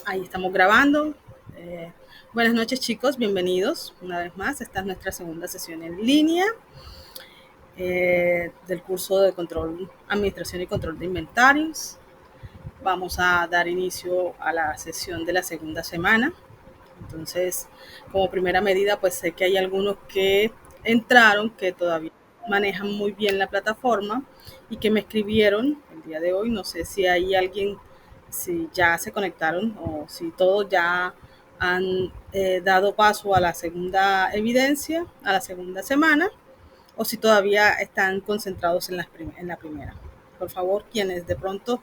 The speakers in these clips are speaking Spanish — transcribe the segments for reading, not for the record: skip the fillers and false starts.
Ahí estamos grabando. Eh, Buenas noches chicos, bienvenidos una vez más. Esta es nuestra segunda sesión en línea del curso de control, administración y control de inventarios. Vamos a dar inicio a la sesión de la segunda semana. Entonces, como primera medida, pues sé que hay algunos que entraron que todavía manejan muy bien la plataforma y que me escribieron el día de hoy. No sé si hay alguien, si ya se conectaron o si todos ya han dado paso a la segunda evidencia, a la segunda semana, o si todavía están concentrados en en la primera. Por favor, quienes de pronto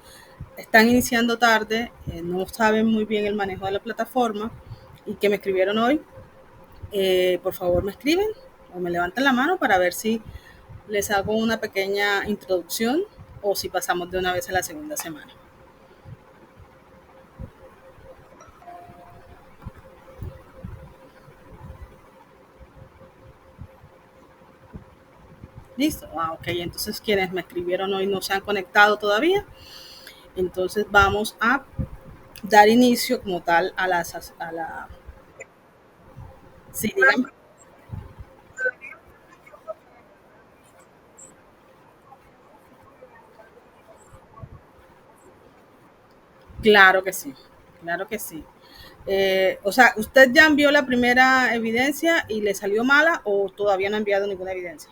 están iniciando tarde, no saben muy bien el manejo de la plataforma y que me escribieron hoy, por favor me escriben o me levantan la mano para ver si les hago una pequeña introducción o si pasamos de una vez a la segunda semana. ¿Listo? Ok, entonces quienes me escribieron hoy no se han conectado todavía, entonces vamos a dar inicio como tal a la... Sí, díganme. Claro que sí, claro que sí. O sea, ¿usted ya envió la primera evidencia y le salió mala o todavía no ha enviado ninguna evidencia?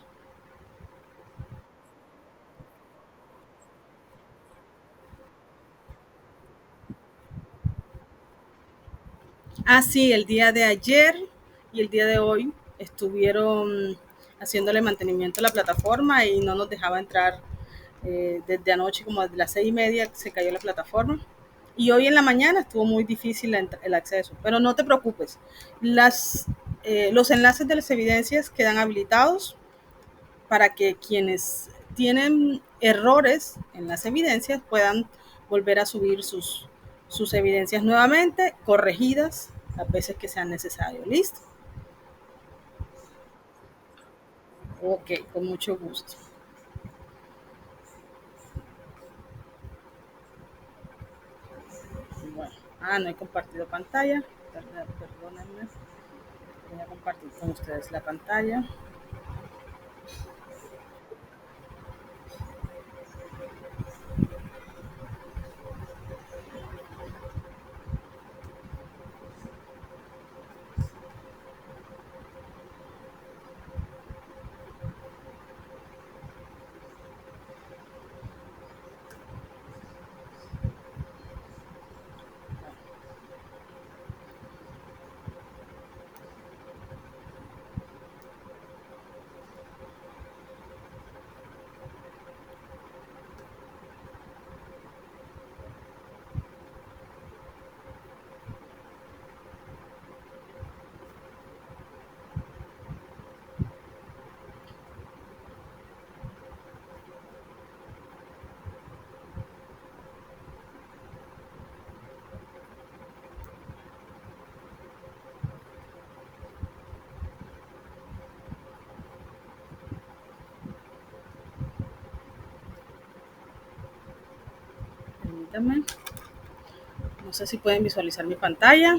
Ah, sí, el día de ayer y el día de hoy estuvieron haciéndole mantenimiento a la plataforma y no nos dejaba entrar desde anoche, como desde las 6:30 se cayó la plataforma. Y hoy en la mañana estuvo muy difícil el acceso, pero no te preocupes. Los enlaces de las evidencias quedan habilitados para que quienes tienen errores en las evidencias puedan volver a subir sus evidencias nuevamente, corregidas las veces que sean necesarios. ¿Listo? Ok, con mucho gusto. Bueno, no he compartido pantalla. Perdónenme. Voy a compartir con ustedes la pantalla. Permítanme. No sé si pueden visualizar mi pantalla.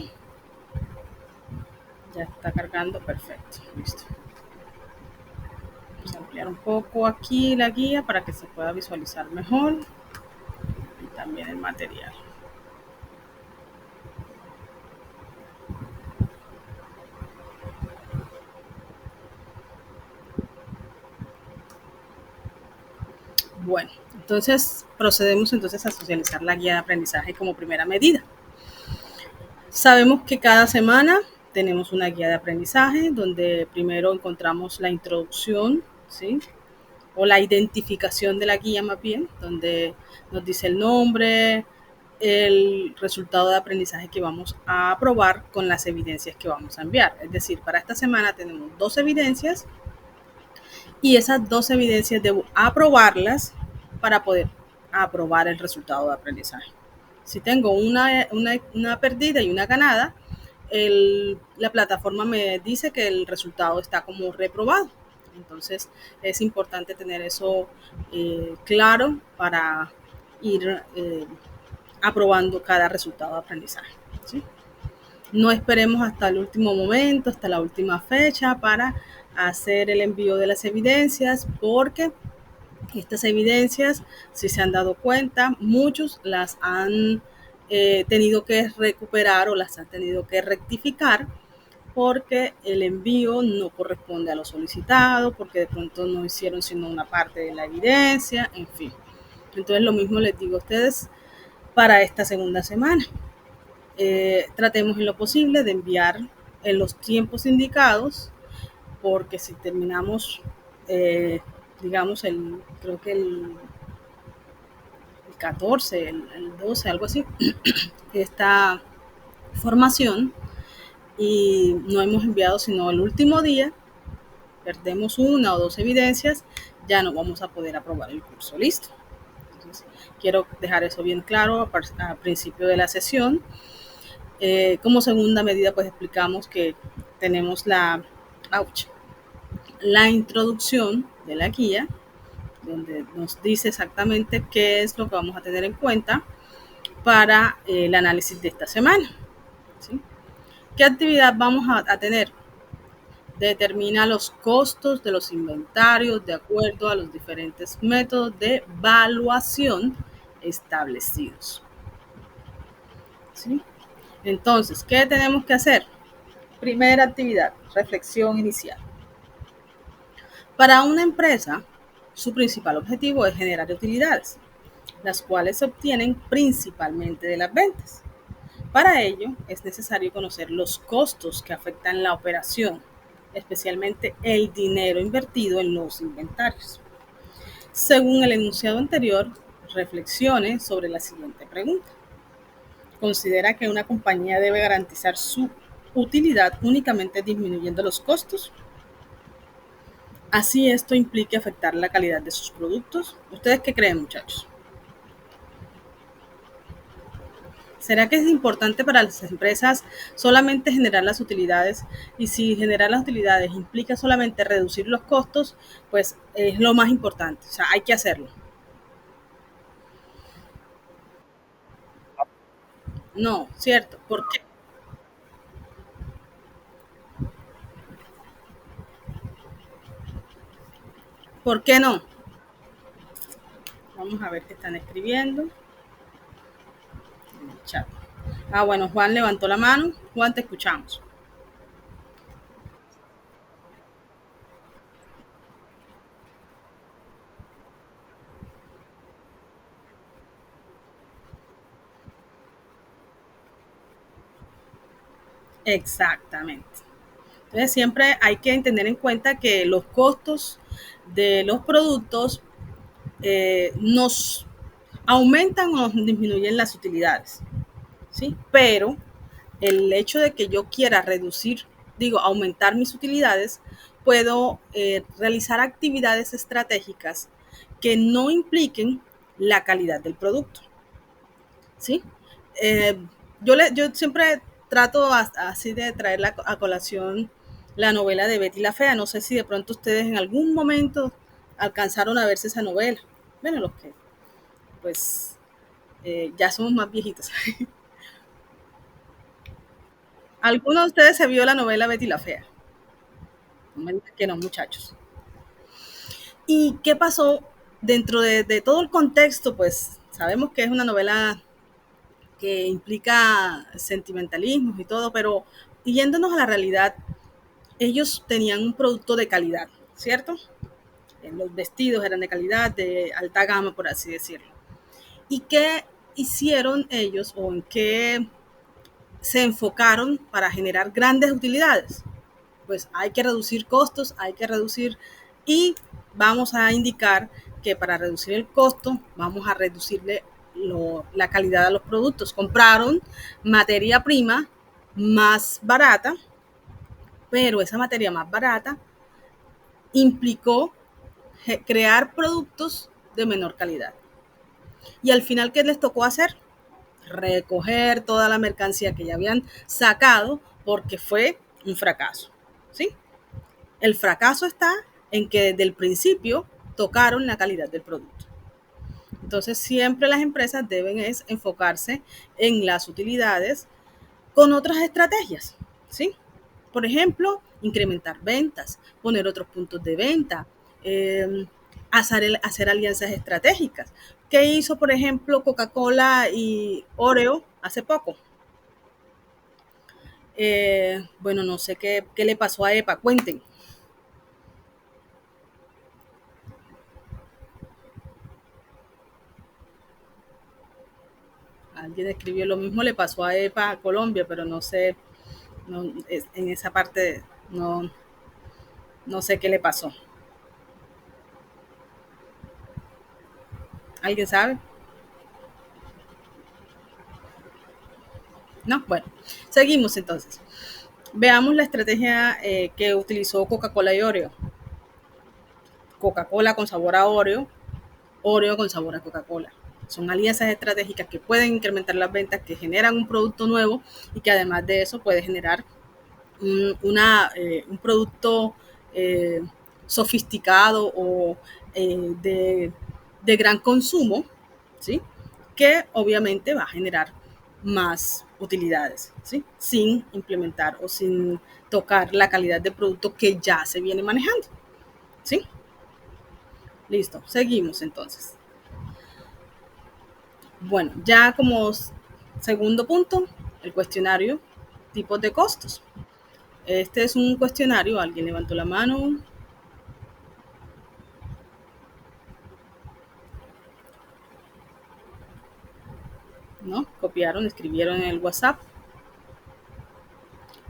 Ya está cargando. Perfecto. Listo. Vamos a ampliar un poco aquí la guía para que se pueda visualizar mejor y también el material. Bueno, entonces procedemos entonces a socializar la guía de aprendizaje como primera medida. Sabemos que cada semana tenemos una guía de aprendizaje donde primero encontramos la introducción, ¿sí? O la identificación de la guía más bien, donde nos dice el nombre, el resultado de aprendizaje que vamos a probar con las evidencias que vamos a enviar. Es decir, para esta semana tenemos 2 evidencias y esas 2 evidencias debo aprobarlas para poder aprobar el resultado de aprendizaje. Si tengo una perdida y una ganada, la plataforma me dice que el resultado está como reprobado. Entonces es importante tener eso claro para ir aprobando cada resultado de aprendizaje. ¿Sí? No esperemos hasta el último momento, hasta la última fecha para hacer el envío de las evidencias, porque estas evidencias, si se han dado cuenta, muchos las han tenido que recuperar o las han tenido que rectificar porque el envío no corresponde a lo solicitado, porque de pronto no hicieron sino una parte de la evidencia, en fin. Entonces lo mismo les digo a ustedes para esta segunda semana. Tratemos en lo posible de enviar en los tiempos indicados, porque si terminamos, digamos, creo que el 14, el 12, algo así, esta formación, y no hemos enviado sino el último día, perdemos una o dos evidencias, ya no vamos a poder aprobar el curso. Listo. Entonces, quiero dejar eso bien claro al principio de la sesión. Como segunda medida, pues explicamos que tenemos la introducción de la guía, donde nos dice exactamente qué es lo que vamos a tener en cuenta para el análisis de esta semana. ¿Sí? ¿Qué actividad vamos a tener? Determina los costos de los inventarios de acuerdo a los diferentes métodos de evaluación establecidos. ¿Sí? Entonces, ¿qué tenemos que hacer? Primera actividad, reflexión inicial. Para una empresa, su principal objetivo es generar utilidades, las cuales se obtienen principalmente de las ventas. Para ello, es necesario conocer los costos que afectan la operación, especialmente el dinero invertido en los inventarios. Según el enunciado anterior, reflexione sobre la siguiente pregunta. ¿Considera que una compañía debe garantizar su utilidad únicamente disminuyendo los costos? Así esto implique afectar la calidad de sus productos. ¿Ustedes qué creen, muchachos? ¿Será que es importante para las empresas solamente generar las utilidades? Y si generar las utilidades implica solamente reducir los costos, pues es lo más importante. O sea, hay que hacerlo. No, ¿cierto? ¿Por qué? ¿Por qué no? Vamos a ver qué están escribiendo en el chat. Ah, bueno, Juan levantó la mano. Juan, te escuchamos. Exactamente. Entonces siempre hay que tener en cuenta que los costos de los productos nos aumentan o nos disminuyen las utilidades, ¿sí? Pero el hecho de que yo quiera reducir, digo, aumentar mis utilidades, puedo realizar actividades estratégicas que no impliquen la calidad del producto, ¿sí? Eh, yo siempre trato así de traer a colación la novela de Betty la Fea. No sé si de pronto ustedes en algún momento alcanzaron a verse esa novela. Bueno, los que pues ya somos más viejitos. ¿Alguno de ustedes se vio la novela Betty la Fea? No me digan que no, muchachos. ¿Y qué pasó dentro de todo el contexto? Pues sabemos que es una novela que implica sentimentalismos y todo, pero yéndonos a la realidad, ellos tenían un producto de calidad, ¿cierto? Los vestidos eran de calidad, de alta gama, por así decirlo. ¿Y qué hicieron ellos o en qué se enfocaron para generar grandes utilidades? Pues hay que reducir costos, hay que reducir y vamos a indicar que para reducir el costo vamos a reducirle la calidad a los productos. Compraron materia prima más barata, pero esa materia más barata implicó crear productos de menor calidad. Y al final, ¿qué les tocó hacer? Recoger toda la mercancía que ya habían sacado porque fue un fracaso. ¿Sí? El fracaso está en que desde el principio tocaron la calidad del producto. Entonces, siempre las empresas deben enfocarse en las utilidades con otras estrategias, ¿sí? Por ejemplo, incrementar ventas, poner otros puntos de venta, eh, hacer alianzas estratégicas. ¿Qué hizo, por ejemplo, Coca-Cola y Oreo hace poco? Bueno, no sé qué le pasó a EPA, cuenten. Alguien escribió lo mismo, le pasó a EPA a Colombia, pero no sé, no, en esa parte no sé qué le pasó. ¿Alguien sabe? No, bueno, seguimos entonces. Veamos la estrategia que utilizó Coca-Cola y Oreo. Coca-Cola con sabor a Oreo, Oreo con sabor a Coca-Cola. Son alianzas estratégicas que pueden incrementar las ventas, que generan un producto nuevo y que además de eso puede generar un producto eh, sofisticado o de gran consumo, ¿sí? Que obviamente va a generar más utilidades, ¿sí? Sin implementar o sin tocar la calidad de producto que ya se viene manejando, ¿sí? Listo, seguimos entonces. Bueno, ya como segundo punto, el cuestionario, tipos de costos. Este es un cuestionario, alguien levantó la mano, ¿no? Copiaron, escribieron en el WhatsApp.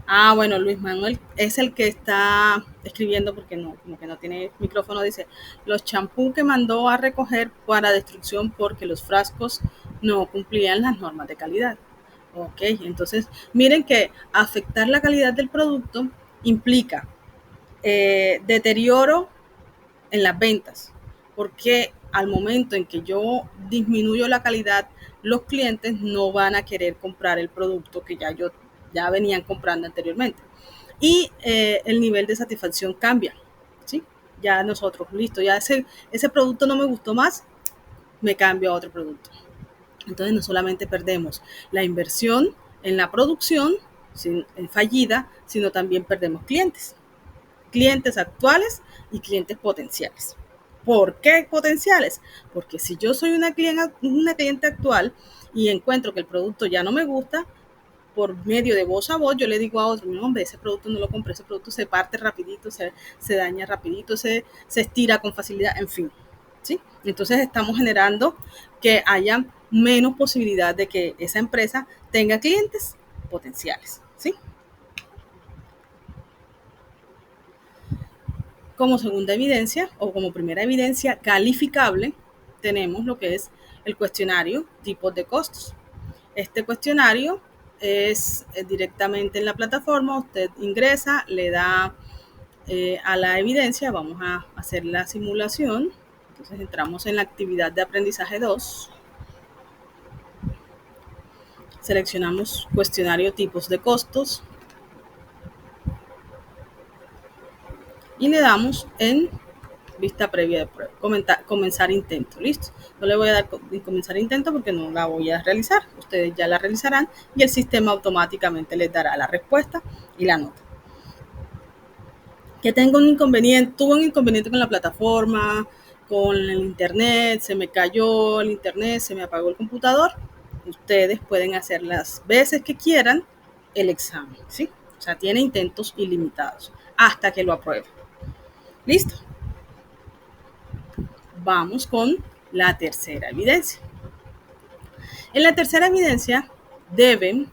Ah, bueno, Luis Manuel es el que está escribiendo porque no, como que no tiene micrófono. Dice, los champú que mandó a recoger para destrucción porque los frascos no cumplían las normas de calidad. Ok, entonces miren que afectar la calidad del producto implica deterioro en las ventas, porque al momento en que yo disminuyo la calidad, los clientes no van a querer comprar el producto que ya venían comprando anteriormente. Y el nivel de satisfacción cambia, ¿sí? Ya nosotros, listo, ya ese producto no me gustó más, me cambio a otro producto. Entonces no solamente perdemos la inversión en la producción fallida, sino también perdemos clientes actuales y clientes potenciales. ¿Por qué potenciales? Porque si yo soy una cliente actual y encuentro que el producto ya no me gusta, por medio de voz a voz, yo le digo a otro, no, hombre, ese producto no lo compré, ese producto se parte rapidito, se daña rapidito, se estira con facilidad, en fin. ¿Sí? Entonces estamos generando que haya menos posibilidad de que esa empresa tenga clientes potenciales. ¿Sí? Como segunda evidencia o como primera evidencia calificable, tenemos lo que es el cuestionario tipos de costos. Este cuestionario es directamente en la plataforma, usted ingresa, le da a la evidencia, vamos a hacer la simulación, entonces entramos en la actividad de aprendizaje 2, seleccionamos cuestionario tipos de costos y le damos en vista previa de prueba, comenzar intento, listo. No le voy a dar comenzar intento porque no la voy a realizar, ustedes ya la realizarán y el sistema automáticamente les dará la respuesta y la nota. Que tengo un inconveniente, tuve un inconveniente con la plataforma, con el internet, se me cayó el internet, se me apagó el computador, ustedes pueden hacer las veces que quieran el examen, ¿sí? O sea, tiene intentos ilimitados hasta que lo apruebe. ¿Listo? Vamos con la tercera evidencia. En la tercera evidencia deben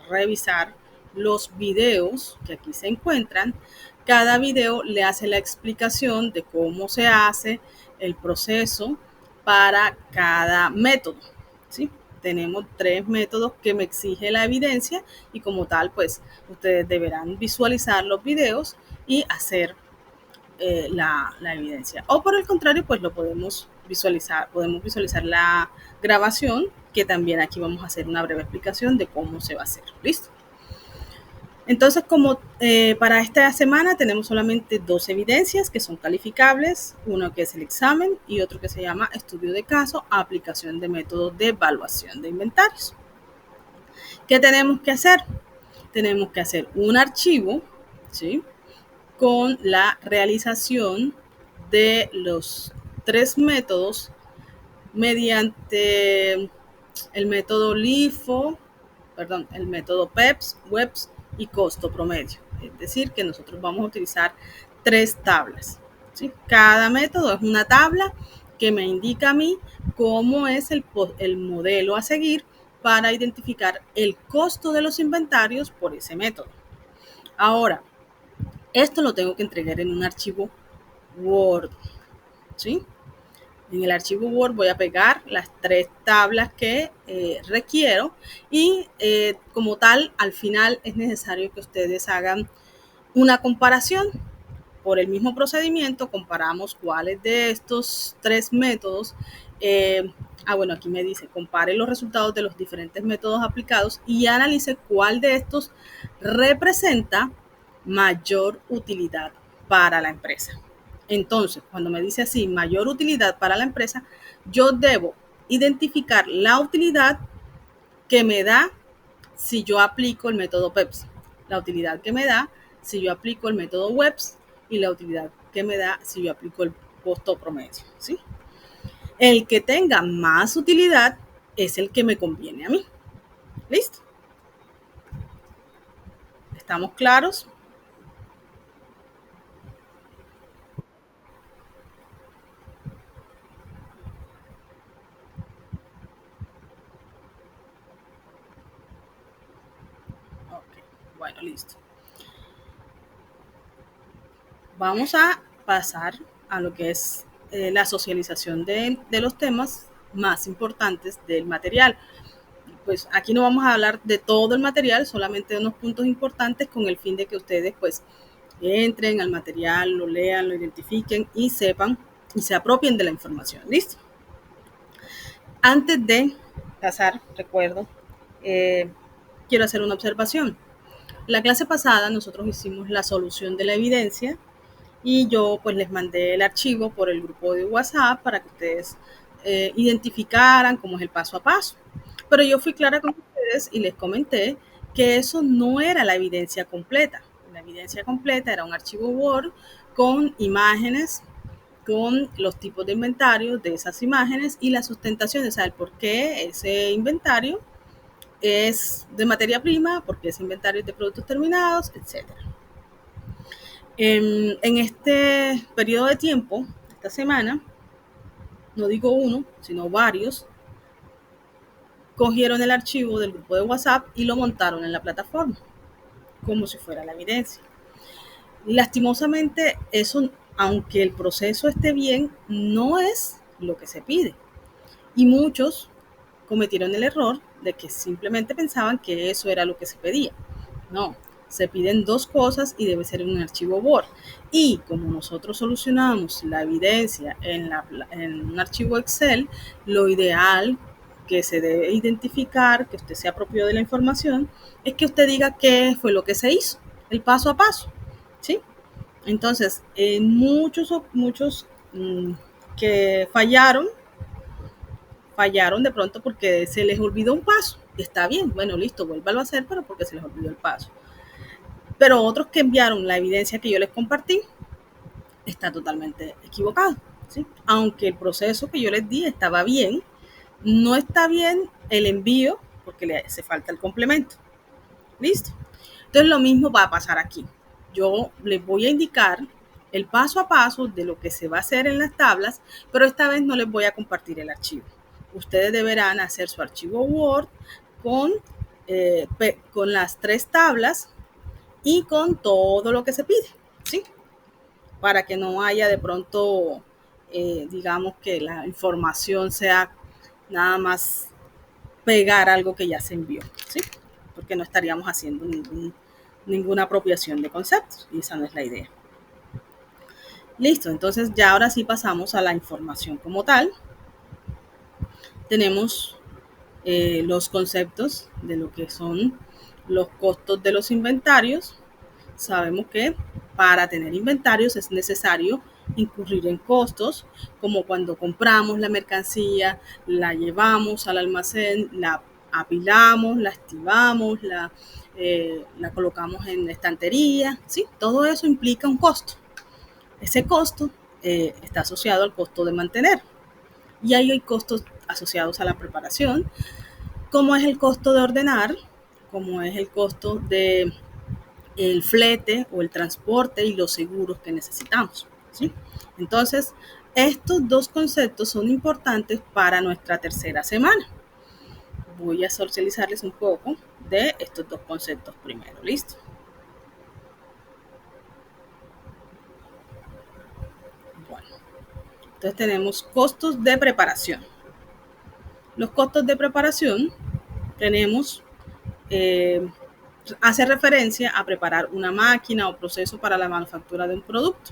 revisar los videos que aquí se encuentran. Cada video le hace la explicación de cómo se hace el proceso para cada método, ¿sí? Tenemos 3 métodos que me exige la evidencia y como tal, pues ustedes deberán visualizar los videos y hacer la evidencia. O por el contrario, pues lo podemos visualizar la grabación, que también aquí vamos a hacer una breve explicación de cómo se va a hacer. ¿Listo? Entonces, como para esta semana tenemos solamente dos evidencias que son calificables, uno que es el examen y otro que se llama estudio de caso, aplicación de métodos de evaluación de inventarios. ¿Qué tenemos que hacer? Tenemos que hacer un archivo, ¿sí?, con la realización de los tres métodos mediante el método LIFO, el método PEPS, WEBS y costo promedio. Es decir, que nosotros vamos a utilizar tres tablas, ¿sí? Cada método es una tabla que me indica a mí cómo es el modelo a seguir para identificar el costo de los inventarios por ese método. Ahora, esto lo tengo que entregar en un archivo Word, ¿sí? En el archivo Word voy a pegar las tres tablas que requiero y como tal, al final es necesario que ustedes hagan una comparación. Por el mismo procedimiento, comparamos cuáles de estos tres métodos, bueno, aquí me dice, compare los resultados de los diferentes métodos aplicados y analice cuál de estos representa mayor utilidad para la empresa. Entonces, cuando me dice así, mayor utilidad para la empresa, yo debo identificar la utilidad que me da si yo aplico el método PEPS, la utilidad que me da si yo aplico el método WEBS y la utilidad que me da si yo aplico el costo promedio, ¿sí? El que tenga más utilidad es el que me conviene a mí. ¿Listo? ¿Estamos claros? Ok, bueno, listo. Vamos a pasar a lo que es la socialización de los temas más importantes del material. Pues aquí no vamos a hablar de todo el material, solamente de unos puntos importantes con el fin de que ustedes pues entren al material, lo lean, lo identifiquen y sepan y se apropien de la información. ¿Listo? Antes de pasar, recuerdo, eh, quiero hacer una observación. La clase pasada nosotros hicimos la solución de la evidencia y yo pues les mandé el archivo por el grupo de WhatsApp para que ustedes identificaran cómo es el paso a paso. Pero yo fui clara con ustedes y les comenté que eso no era la evidencia completa. La evidencia completa era un archivo Word con imágenes, con los tipos de inventario de esas imágenes y la sustentación, o sea, el por qué ese inventario es de materia prima, por qué ese inventario es de productos terminados, etcétera. En este periodo de tiempo, esta semana, no digo uno, sino varios, cogieron el archivo del grupo de WhatsApp y lo montaron en la plataforma, como si fuera la evidencia. Lastimosamente, eso, aunque el proceso esté bien, no es lo que se pide. Y muchos cometieron el error de que simplemente pensaban que eso era lo que se pedía. No, se piden dos cosas y debe ser un archivo Word. Y como nosotros solucionamos la evidencia en un archivo Excel, lo ideal que se debe identificar, que usted se apropió de la información, es que usted diga qué fue lo que se hizo, el paso a paso, ¿sí? Entonces, muchos que fallaron de pronto porque se les olvidó un paso. Está bien, bueno, listo, vuélvalo a hacer, pero porque se les olvidó el paso. Pero otros que enviaron la evidencia que yo les compartí está totalmente equivocado, ¿sí? Aunque el proceso que yo les di estaba bien, no está bien el envío porque le hace falta el complemento. ¿Listo? Entonces lo mismo va a pasar aquí. Yo les voy a indicar el paso a paso de lo que se va a hacer en las tablas, pero esta vez no les voy a compartir el archivo. Ustedes deberán hacer su archivo Word con, con las tres tablas y con todo lo que se pide, ¿sí? Para que no haya de pronto, digamos que la información sea nada más pegar algo que ya se envió, ¿sí? Porque no estaríamos haciendo ninguna apropiación de conceptos y esa no es la idea. Listo, entonces ya ahora sí pasamos a la información como tal. Tenemos los conceptos de lo que son los costos de los inventarios. Sabemos que para tener inventarios es necesario incurrir en costos, como cuando compramos la mercancía, la llevamos al almacén, la apilamos, la activamos, la colocamos en estantería, ¿sí? Todo eso implica un costo. Ese costo está asociado al costo de mantener. Y ahí hay costos asociados a la preparación, como es el costo de ordenar, como es el costo de el flete o el transporte y los seguros que necesitamos, ¿sí? Entonces, estos dos conceptos son importantes para nuestra tercera semana. Voy a socializarles un poco de estos dos conceptos primero, ¿listo? Bueno, entonces tenemos costos de preparación. Los costos de preparación tenemos hace referencia a preparar una máquina o proceso para la manufactura de un producto.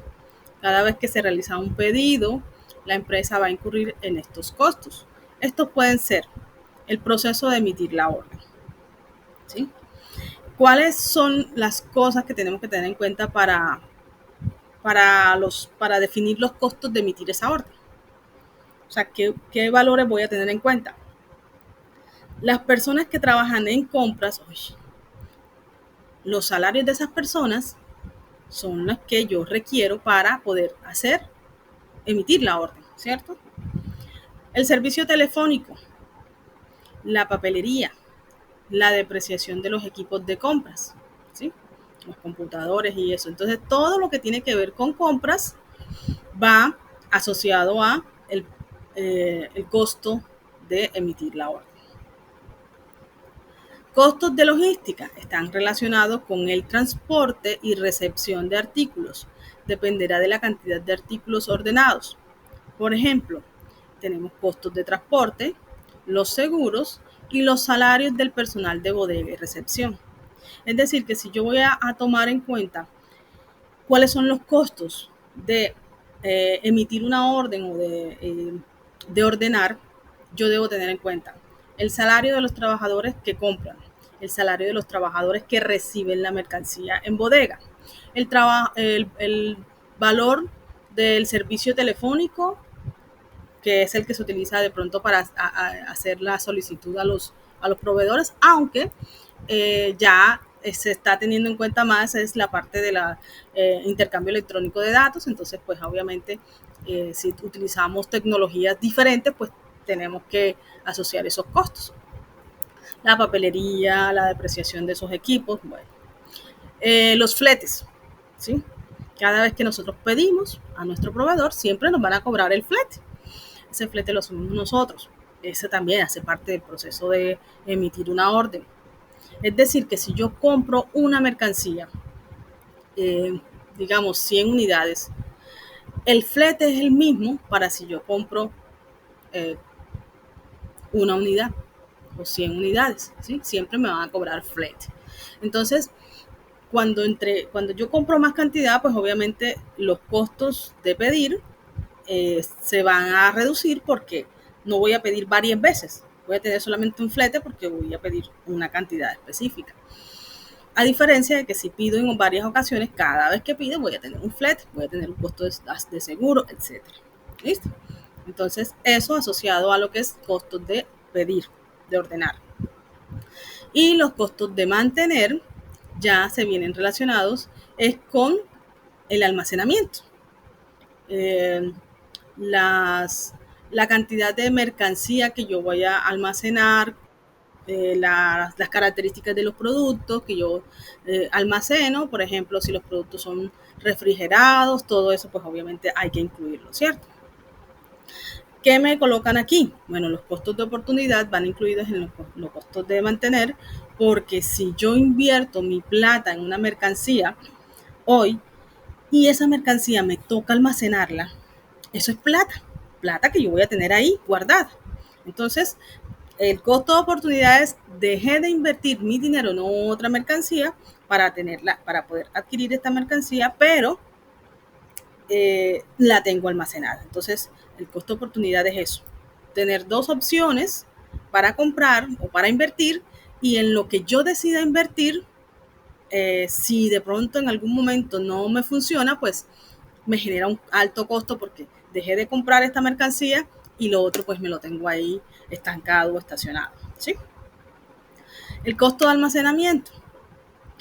Cada vez que se realiza un pedido, la empresa va a incurrir en estos costos. Estos pueden ser el proceso de emitir la orden, ¿sí? ¿Cuáles son las cosas que tenemos que tener en cuenta para definir los costos de emitir esa orden? O sea, ¿qué valores voy a tener en cuenta? Las personas que trabajan en compras, los salarios de esas personas son los que yo requiero para poder emitir la orden, ¿cierto? El servicio telefónico, la papelería, la depreciación de los equipos de compras, ¿sí? Los computadores y eso. Entonces, todo lo que tiene que ver con compras va asociado a el costo de emitir la orden. Costos de logística están relacionados con el transporte y recepción de artículos. Dependerá de la cantidad de artículos ordenados. Por ejemplo, tenemos costos de transporte, los seguros y los salarios del personal de bodega y recepción. Es decir, que si yo voy a tomar en cuenta cuáles son los costos de emitir una orden o de ordenar, yo debo tener en cuenta el salario de los trabajadores que compran, el salario de los trabajadores que reciben la mercancía en bodega, el valor del servicio telefónico, que es el que se utiliza de pronto para hacer la solicitud a los proveedores, aunque ya se está teniendo en cuenta más es la parte de la intercambio electrónico de datos. Entonces, pues obviamente, si utilizamos tecnologías diferentes, pues tenemos que asociar esos costos. La papelería, la depreciación de esos equipos, bueno. Los fletes, ¿sí? Cada vez que nosotros pedimos a nuestro proveedor, siempre nos van a cobrar el flete. Ese flete lo asumimos nosotros. Ese también hace parte del proceso de emitir una orden. Es decir, que si yo compro una mercancía, digamos 100 unidades, el flete es el mismo para si yo compro una unidad o 100 unidades, ¿sí? Siempre me van a cobrar flete. Entonces, cuando yo compro más cantidad, pues obviamente los costos de pedir se van a reducir porque no voy a pedir varias veces. Voy a tener solamente un flete porque voy a pedir una cantidad específica. A diferencia de que si pido en varias ocasiones, cada vez que pido voy a tener un flete, voy a tener un costo de seguro, etc. ¿Listo? Entonces, eso asociado a lo que es costos de pedir, de ordenar. Y los costos de mantener ya se vienen relacionados es con el almacenamiento. La cantidad de mercancía que yo voy a almacenar, las características de los productos que yo almaceno, por ejemplo, si los productos son refrigerados, todo eso pues obviamente hay que incluirlo, ¿cierto? ¿Qué me colocan aquí? Bueno, los costos de oportunidad van incluidos en los costos de mantener, porque si yo invierto mi plata en una mercancía hoy y esa mercancía me toca almacenarla, eso es plata que yo voy a tener ahí guardada. Entonces, el costo de oportunidad es dejé de invertir mi dinero en otra mercancía para poder adquirir esta mercancía, pero la tengo almacenada. Entonces, el costo de oportunidad es eso, tener dos opciones para comprar o para invertir y en lo que yo decida invertir, si de pronto en algún momento no me funciona, pues me genera un alto costo porque dejé de comprar esta mercancía y lo otro pues me lo tengo ahí estancado o estacionado, ¿sí? El costo de almacenamiento.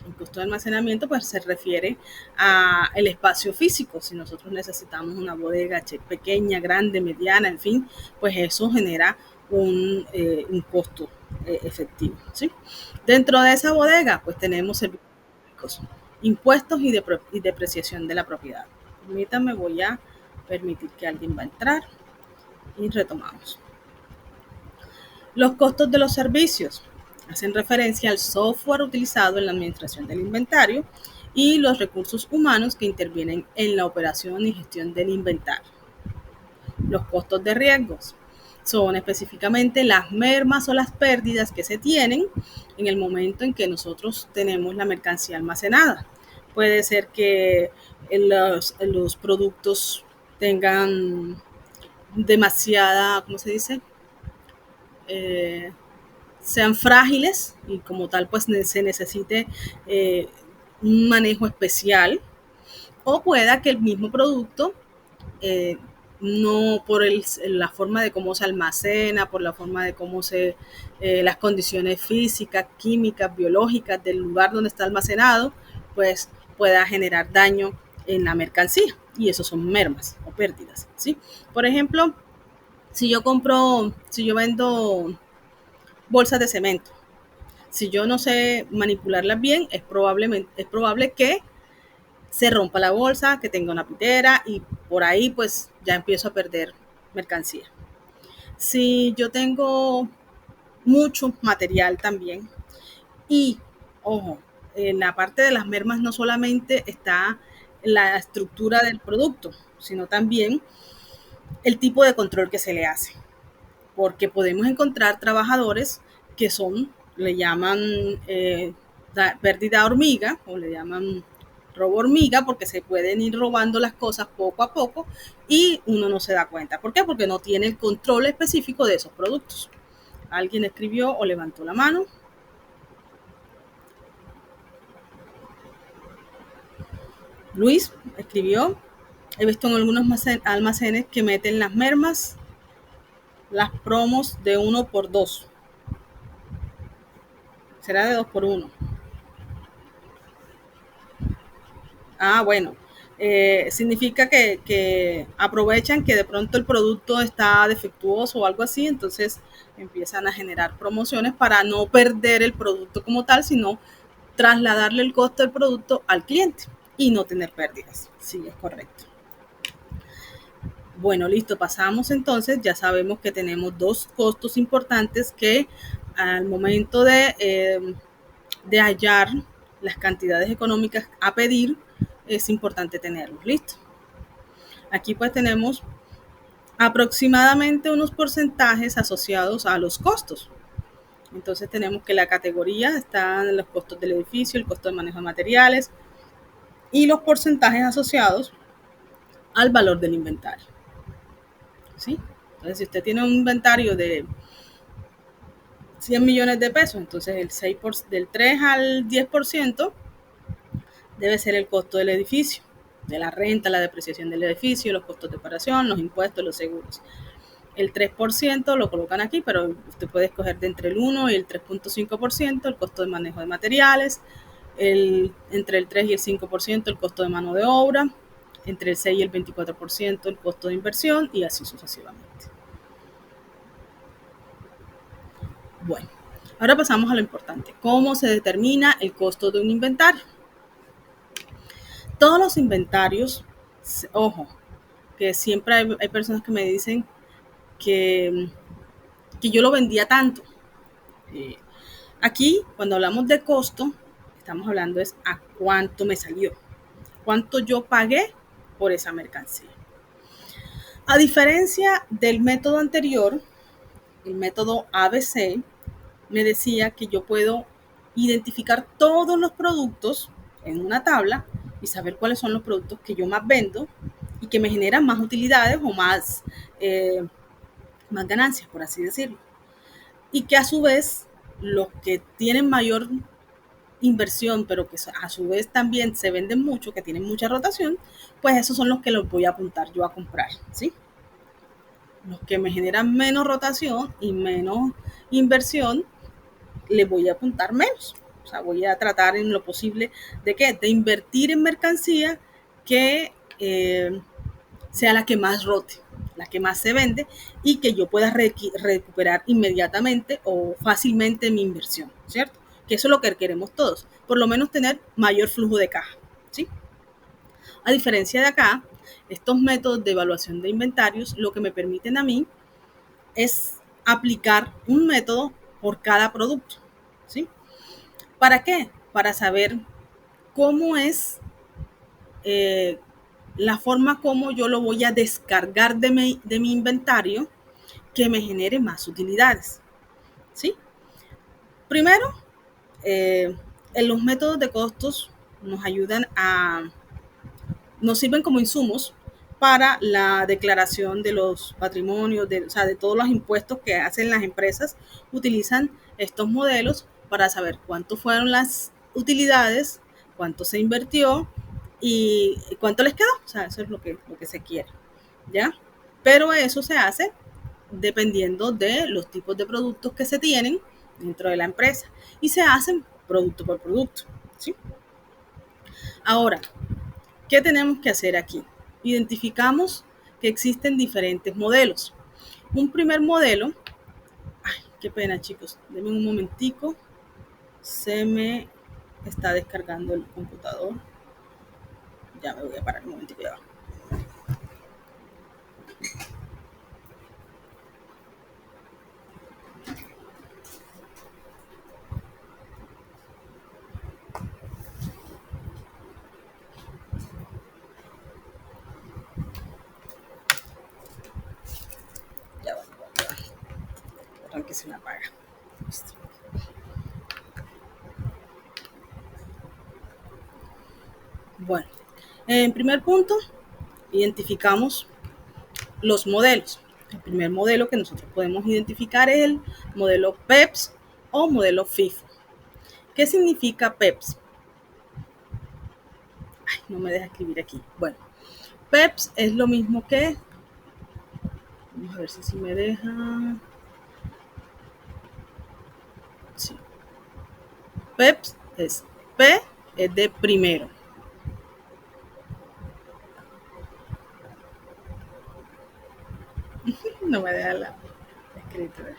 El costo de almacenamiento pues se refiere a el espacio físico. Si nosotros necesitamos una bodega pequeña, grande, mediana, en fin, pues eso genera un costo efectivo, ¿sí? Dentro de esa bodega pues tenemos servicios públicos, impuestos y depreciación de la propiedad. Permítanme, voy a permitir que alguien va a entrar y retomamos. Los costos de los servicios hacen referencia al software utilizado en la administración del inventario y los recursos humanos que intervienen en la operación y gestión del inventario. Los costos de riesgos son específicamente las mermas o las pérdidas que se tienen en el momento en que nosotros tenemos la mercancía almacenada. Puede ser que los productos tengan demasiada, ¿cómo se dice? Sean frágiles y como tal pues se necesite un manejo especial, o pueda que el mismo producto no por la forma de cómo se almacena, por la forma de cómo las condiciones físicas, químicas, biológicas del lugar donde está almacenado, pues pueda generar daño en la mercancía, y eso son mermas o pérdidas, ¿sí? Por ejemplo, si yo vendo bolsas de cemento, si yo no sé manipularlas bien, es probable que se rompa la bolsa, que tenga una pitera y por ahí pues ya empiezo a perder mercancía. Si yo tengo mucho material también y, ojo, en la parte de las mermas no solamente está la estructura del producto, sino también el tipo de control que se le hace, porque podemos encontrar trabajadores que le llaman pérdida hormiga o le llaman robo hormiga, porque se pueden ir robando las cosas poco a poco y uno no se da cuenta. ¿Por qué? Porque no tiene el control específico de esos productos. ¿Alguien escribió o levantó la mano? Luis escribió. He visto en algunos almacenes que meten las mermas, las promos de 1 por 2. Será de 2 por 1. Ah, bueno. Significa que aprovechan que de pronto el producto está defectuoso o algo así, entonces empiezan a generar promociones para no perder el producto como tal, sino trasladarle el costo del producto al cliente y no tener pérdidas. Sí, es correcto. Bueno, listo, pasamos entonces, ya sabemos que tenemos dos costos importantes que al momento de hallar las cantidades económicas a pedir, es importante tenerlos. Listo. Aquí pues tenemos aproximadamente unos porcentajes asociados a los costos. Entonces tenemos que la categoría están los costos del edificio, el costo de manejo de materiales y los porcentajes asociados al valor del inventario. ¿Sí? Entonces si usted tiene un inventario de 100 millones de pesos, entonces del 3 al 10% debe ser el costo del edificio, de la renta, la depreciación del edificio, los costos de operación, los impuestos, los seguros. El 3% lo colocan aquí, pero usted puede escoger de entre el 1 y el 3.5% el costo de manejo de materiales, entre el 3 y el 5% el costo de mano de obra, entre el 6 y el 24% el costo de inversión y así sucesivamente. Bueno, ahora pasamos a lo importante. ¿Cómo se determina el costo de un inventario? Todos los inventarios, ojo, que siempre hay personas que me dicen que yo lo vendía tanto. Aquí, cuando hablamos de costo, estamos hablando es a cuánto me salió, cuánto yo pagué por esa mercancía. A diferencia del método anterior, el método ABC me decía que yo puedo identificar todos los productos en una tabla y saber cuáles son los productos que yo más vendo y que me generan más utilidades o más ganancias, por así decirlo. Y que a su vez los que tienen mayor inversión, pero que a su vez también se venden mucho, que tienen mucha rotación, pues esos son los que los voy a apuntar yo a comprar, ¿sí? Los que me generan menos rotación y menos inversión, les voy a apuntar menos. O sea, voy a tratar en lo posible de qué, de invertir en mercancía que sea la que más rote, la que más se vende y que yo pueda recuperar inmediatamente o fácilmente mi inversión, ¿cierto? Que eso es lo que queremos todos, por lo menos tener mayor flujo de caja, ¿sí? A diferencia de acá, estos métodos de evaluación de inventarios lo que me permiten a mí es aplicar un método por cada producto, ¿sí? ¿Para qué? Para saber cómo es la forma como yo lo voy a descargar de mi inventario que me genere más utilidades, ¿sí? Primero, en los métodos de costos nos ayudan nos sirven como insumos para la declaración de los patrimonios, o sea, de todos los impuestos que hacen las empresas, utilizan estos modelos para saber cuánto fueron las utilidades, cuánto se invirtió y cuánto les quedó. O sea, eso es lo que se quiere, ¿ya? Pero eso se hace dependiendo de los tipos de productos que se tienen dentro de la empresa y se hacen producto por producto, ¿sí? Ahora, ¿qué tenemos que hacer aquí? Identificamos que existen diferentes modelos. Un primer modelo, ay, qué pena chicos, denme un momentico, se me está descargando el computador. Ya me voy a parar un momentico, ya va. Ya va, ya va. Perdón que se me apaga. Listo. Bueno, en primer punto, identificamos los modelos. El primer modelo que nosotros podemos identificar es el modelo PEPS o modelo FIFO. ¿Qué significa PEPS? Ay, no me deja escribir aquí. Bueno, PEPS es lo mismo que, vamos a ver si me deja. Sí. PEPS es P, es de primero. No me deja la escritura.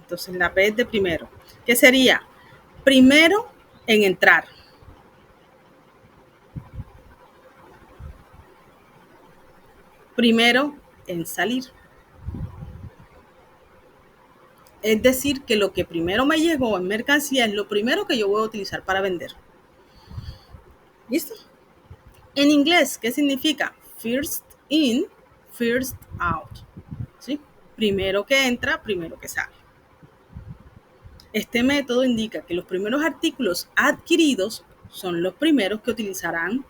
Entonces la P es de primero. ¿Qué sería? Primero en entrar. Primero en salir. Es decir, que lo que primero me llegó en mercancía es lo primero que yo voy a utilizar para vender. ¿Listo? En inglés, ¿qué significa? First in, first out. ¿Sí? Primero que entra, primero que sale. Este método indica que los primeros artículos adquiridos son los primeros que utilizarán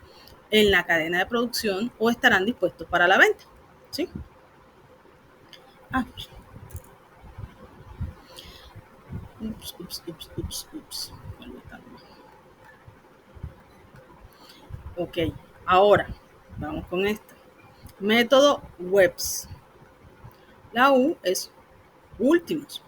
en la cadena de producción o estarán dispuestos para la venta. ¿Sí? Ah, ups. Ok, ahora vamos con esto. Método WEBS. La U es últimos.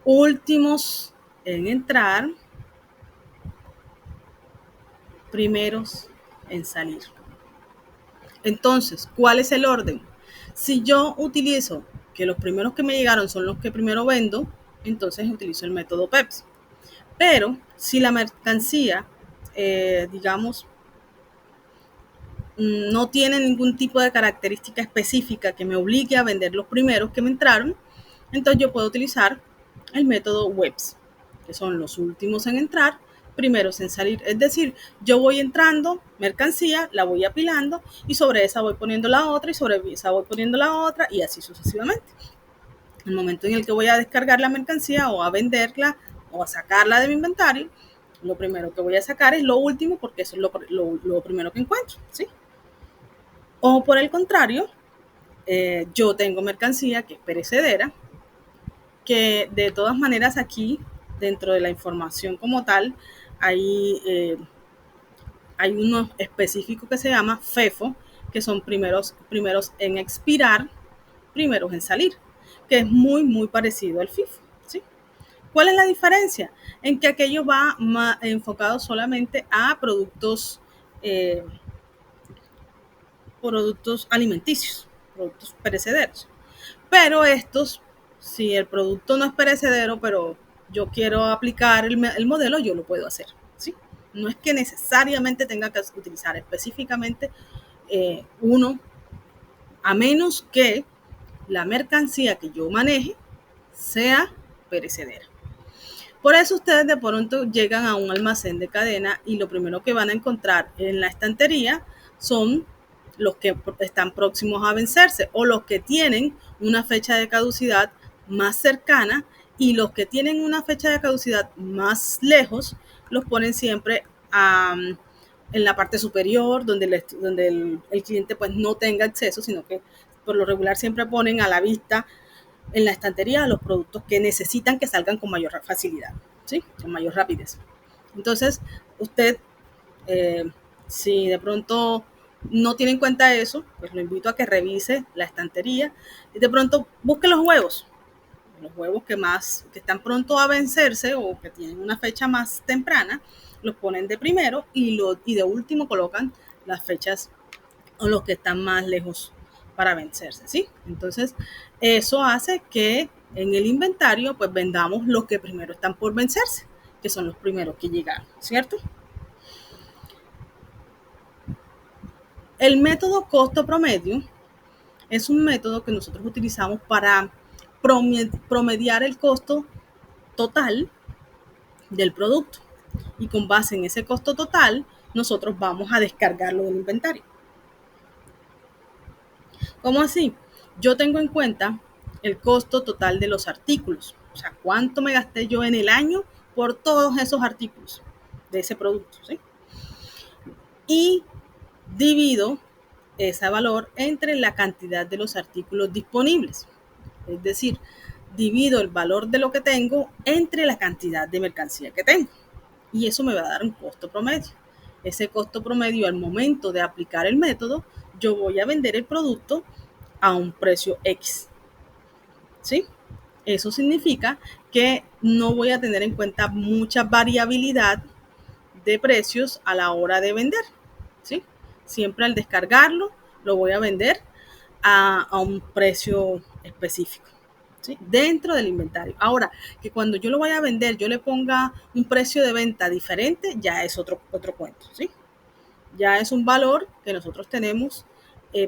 Últimos en entrar, primeros en salir. Entonces, ¿cuál es el orden? Si yo utilizo que los primeros que me llegaron son los que primero vendo, entonces utilizo el método PEPS. Pero si la mercancía, digamos, no tiene ningún tipo de característica específica que me obligue a vender los primeros que me entraron, entonces yo puedo utilizar el método WEBS, que son los últimos en entrar, primeros en salir. Es decir, yo voy entrando mercancía, la voy apilando y sobre esa voy poniendo la otra y sobre esa voy poniendo la otra y así sucesivamente. El momento en el que voy a descargar la mercancía o a venderla o a sacarla de mi inventario, lo primero que voy a sacar es lo último porque eso es lo primero que encuentro, ¿sí? O por el contrario, yo tengo mercancía que es perecedera, que de todas maneras aquí, dentro de la información como tal, hay uno específico que se llama FEFO, que son primeros en expirar, primeros en salir, que es muy parecido al FIFO, ¿sí? ¿Cuál es la diferencia? En que aquello va enfocado solamente a eh, productos alimenticios, productos perecederos. Pero estos, si el producto no es perecedero, pero yo quiero aplicar el modelo, yo lo puedo hacer, ¿sí? No es que necesariamente tenga que utilizar específicamente uno, a menos que la mercancía que yo maneje sea perecedera. Por eso ustedes de pronto llegan a un almacén de cadena y lo primero que van a encontrar en la estantería son los que están próximos a vencerse o los que tienen una fecha de caducidad más cercana, y los que tienen una fecha de caducidad más lejos los ponen siempre en la parte superior donde el cliente pues no tenga acceso, sino que por lo regular siempre ponen a la vista en la estantería los productos que necesitan que salgan con mayor facilidad, ¿sí? Con mayor rapidez. Entonces, usted, eh, si de pronto no tiene en cuenta eso, pues lo invito a que revise la estantería y de pronto busque los huevos que están pronto a vencerse o que tienen una fecha más temprana, los ponen de primero y de último colocan las fechas o los que están más lejos para vencerse, ¿sí? Entonces, eso hace que en el inventario pues vendamos los que primero están por vencerse, que son los primeros que llegaron, ¿cierto? El método costo promedio es un método que nosotros utilizamos para promediar el costo total del producto, y con base en ese costo total nosotros vamos a descargarlo del inventario. ¿Cómo así? Yo tengo en cuenta el costo total de los artículos, o sea, cuánto me gasté yo en el año por todos esos artículos de ese producto, ¿sí? Y divido ese valor entre la cantidad de los artículos disponibles. Es decir, divido el valor de lo que tengo entre la cantidad de mercancía que tengo. Y eso me va a dar un costo promedio. Ese costo promedio, al momento de aplicar el método, yo voy a vender el producto a un precio X, ¿sí? Eso significa que no voy a tener en cuenta mucha variabilidad de precios a la hora de vender, ¿sí? Siempre al descargarlo lo voy a vender a un precio específico, ¿sí? Dentro del inventario. Ahora, que cuando yo lo vaya a vender yo le ponga un precio de venta diferente, ya es otro cuento, ¿sí? Ya es un valor que nosotros tenemos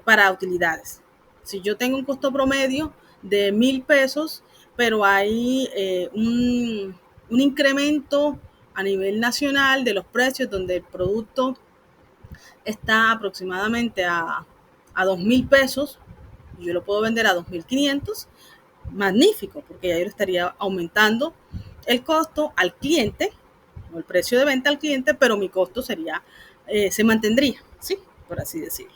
para utilidades. Si yo tengo un costo promedio de 1,000 pesos, pero hay un incremento a nivel nacional de los precios donde el producto está aproximadamente a 2,000 pesos, y yo lo puedo vender a 2,500, magnífico, porque ya yo le estaría aumentando el costo al cliente, o el precio de venta al cliente, pero mi costo se mantendría, ¿sí? Por así decirlo.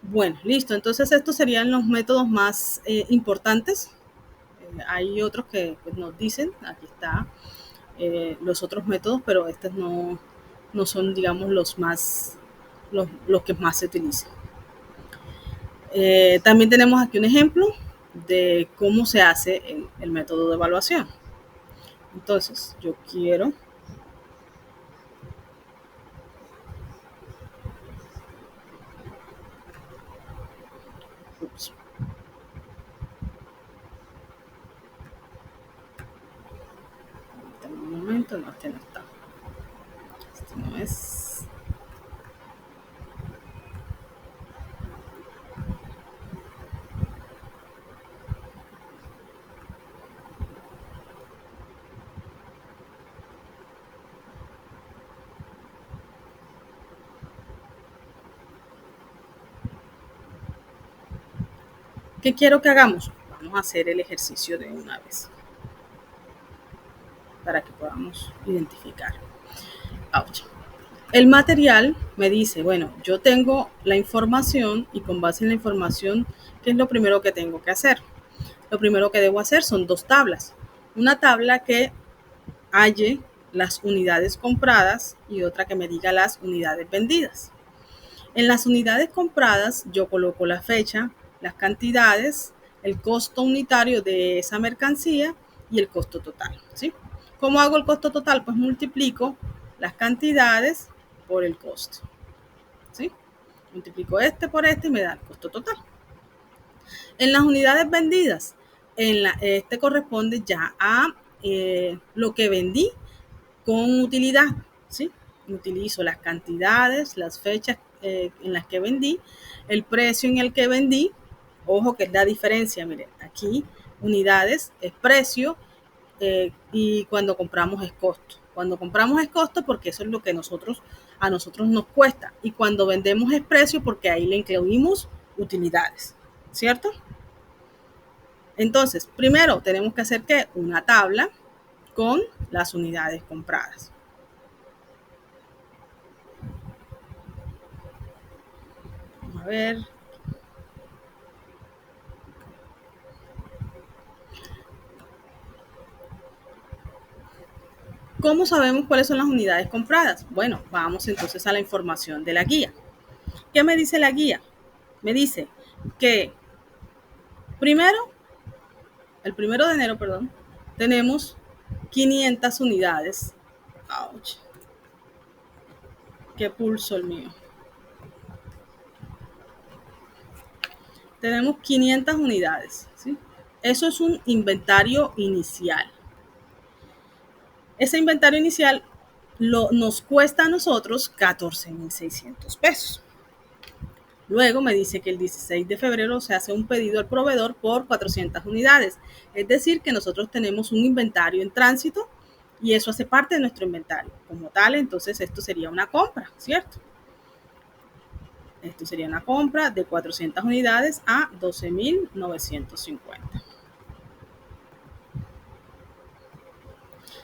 Bueno, listo. Entonces estos serían los métodos más importantes. Hay otros que pues, nos dicen, aquí está, los otros métodos, pero estos no son, digamos, los que más se utilizan. También tenemos aquí un ejemplo de cómo se hace el método de evaluación. Entonces, yo quiero ups, un momento, no, este no está. Este no es. ¿Qué quiero que hagamos? vamos a hacer el ejercicio de una vez para que podamos identificar. Ouch. El material me dice, bueno, yo tengo la información y con base en la información, ¿qué es lo primero que tengo que hacer? Lo primero que debo hacer son dos tablas. Una tabla que halle las unidades compradas y otra que me diga las unidades vendidas. En las unidades compradas yo coloco la fecha, las cantidades, el costo unitario de esa mercancía y el costo total, ¿sí? ¿Cómo hago el costo total? Pues multiplico las cantidades por el costo, ¿sí? Multiplico este por este y me da el costo total. En las unidades vendidas, este corresponde ya a lo que vendí con utilidad, ¿sí? Utilizo las cantidades, las fechas en las que vendí, el precio en el que vendí. Ojo que es la diferencia, miren, aquí unidades es precio y cuando compramos es costo. Cuando compramos es costo porque eso es lo que a nosotros nos cuesta, y cuando vendemos es precio porque ahí le incluimos utilidades, ¿cierto? Entonces, primero tenemos que hacer ¿qué? Una tabla con las unidades compradas. Vamos a ver. ¿Cómo sabemos cuáles son las unidades compradas? Bueno, vamos entonces a la información de la guía. ¿Qué me dice la guía? Me dice que el 1 de enero, tenemos 500 unidades. Ouch. Qué pulso el mío. Tenemos 500 unidades, ¿sí? Eso es un inventario inicial. Ese inventario inicial nos cuesta a nosotros 14,600 pesos. Luego me dice que el 16 de febrero se hace un pedido al proveedor por 400 unidades. Es decir, que nosotros tenemos un inventario en tránsito y eso hace parte de nuestro inventario. Como tal, entonces esto sería una compra, ¿cierto? Esto sería una compra de 400 unidades a 12,950.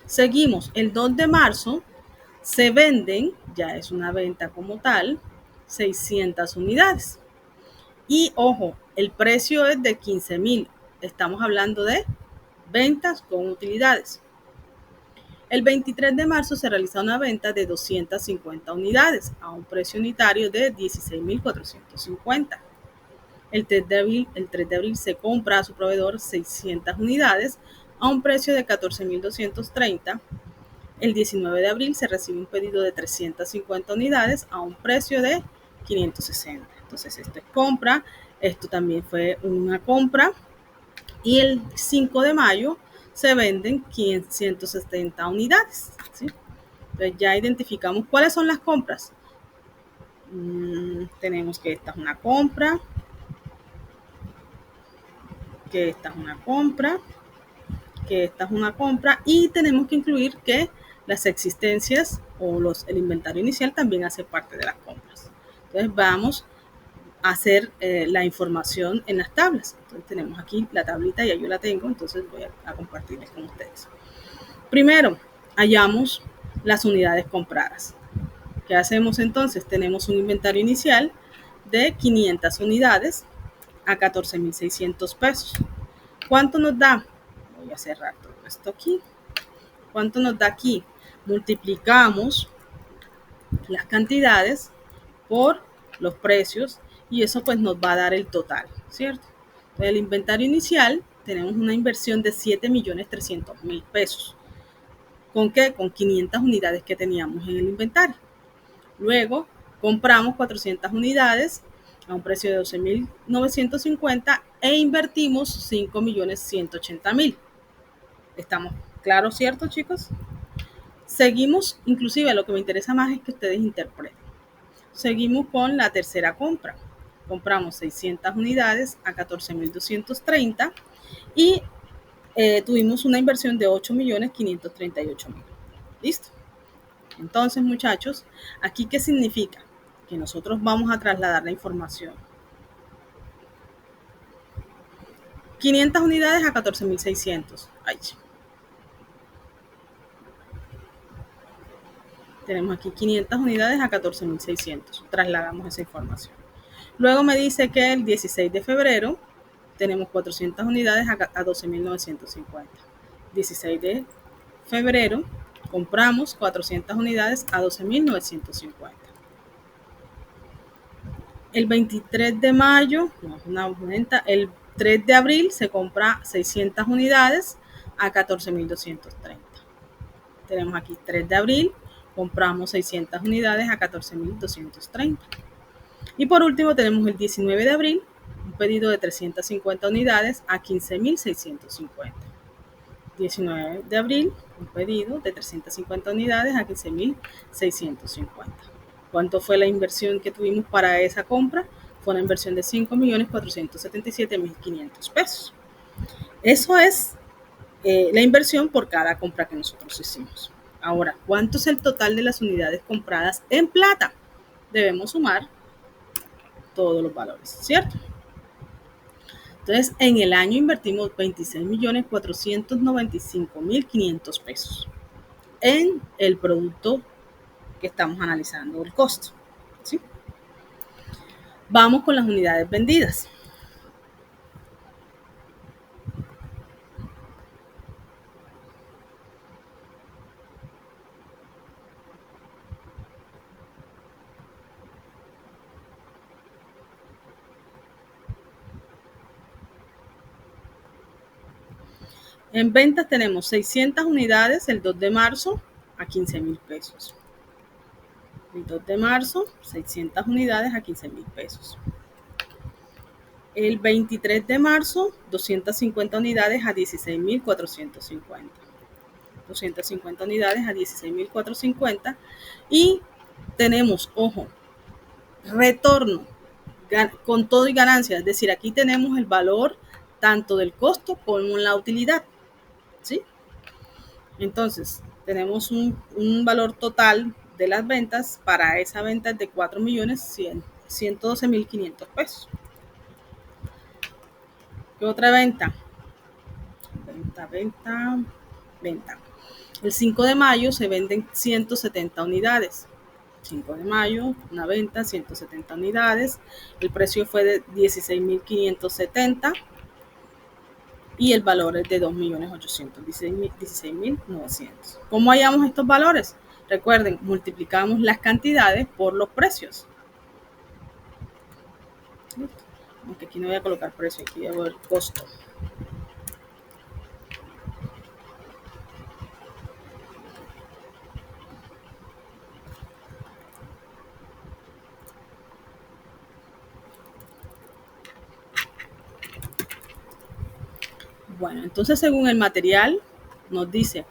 Seguimos, el 2 de marzo se venden, ya es una venta como tal, 600 unidades. Y ojo, el precio es de 15,000. Estamos hablando de ventas con utilidades. El 23 de marzo se realiza una venta de 250 unidades a un precio unitario de 16,450. El 3 de abril se compra a su proveedor 600 unidades a un precio de 14,230. El 19 de abril se recibe un pedido de 350 unidades a un precio de 560. Entonces, esto es compra, esto también fue una compra. Y el 5 de mayo se venden 170 unidades, ¿sí? Entonces, ya identificamos cuáles son las compras. Tenemos que esta es una compra, que esta es una compra, que esta es una compra, y tenemos que incluir que las existencias o el inventario inicial también hace parte de las compras. Entonces vamos a hacer la información en las tablas. Entonces tenemos aquí la tablita, ya yo la tengo, entonces voy a compartirles con ustedes. Primero, hallamos las unidades compradas. ¿Qué hacemos entonces? Tenemos un inventario inicial de 500 unidades a 14,600 pesos. ¿Cuánto nos da? Voy a cerrar todo esto aquí. ¿Cuánto nos da aquí? Multiplicamos las cantidades por los precios y eso pues nos va a dar el total, ¿cierto? Entonces, el inventario inicial tenemos una inversión de 7,300,000 pesos. ¿Con qué? Con 500 unidades que teníamos en el inventario. Luego compramos 400 unidades a un precio de 12,950 e invertimos 5,180,000. ¿Estamos claros, cierto, chicos? Seguimos, inclusive lo que me interesa más es que ustedes interpreten. Seguimos con la tercera compra. Compramos 600 unidades a 14,230 y tuvimos una inversión de 8,538,000. ¿Listo? Entonces, muchachos, ¿aquí qué significa? Que nosotros vamos a trasladar la información 500 unidades a 14.600. Ay. Tenemos aquí 500 unidades a 14.600. Trasladamos esa información. Luego me dice que el 16 de febrero tenemos 400 unidades a 12.950. 16 de febrero compramos 400 unidades a 12.950. El 23 de mayo, el 3 de abril se compra 600 unidades a 14.230. Tenemos aquí 3 de abril, compramos 600 unidades a 14.230. Y por último tenemos el 19 de abril, un pedido de 350 unidades a 15.650. 19 de abril, un pedido de 350 unidades a 15.650. ¿Cuánto fue la inversión que tuvimos para esa compra? Fue una inversión de 5.477.500 pesos. Eso es la inversión por cada compra que nosotros hicimos. Ahora, ¿cuánto es el total de las unidades compradas en plata? Debemos sumar todos los valores, ¿cierto? Entonces, en el año invertimos 26.495.500 pesos en el producto que estamos analizando, el costo, ¿sí? Vamos con las unidades vendidas. En ventas tenemos 600 unidades el 2 de marzo a 15.000 pesos. El 2 de marzo, 600 unidades a 15.000 pesos. El 23 de marzo, 250 unidades a 16.450. 250 unidades a 16.450. Y tenemos, ojo, retorno con todo y ganancia. Es decir, aquí tenemos el valor tanto del costo como la utilidad, ¿sí? Entonces, tenemos un valor total de las ventas para esa venta de 4.112.500 pesos. ¿Qué otra venta? Venta. El 5 de mayo se venden 170 unidades. 5 de mayo, una venta, 170 unidades. El precio fue de 16.570 y el valor es de 2.816.900. ¿Cómo hallamos estos valores? Recuerden, multiplicamos las cantidades por los precios. ¿Listo? Aunque aquí no voy a colocar precio, aquí voy a ver costo. Bueno, entonces según el material nos dice,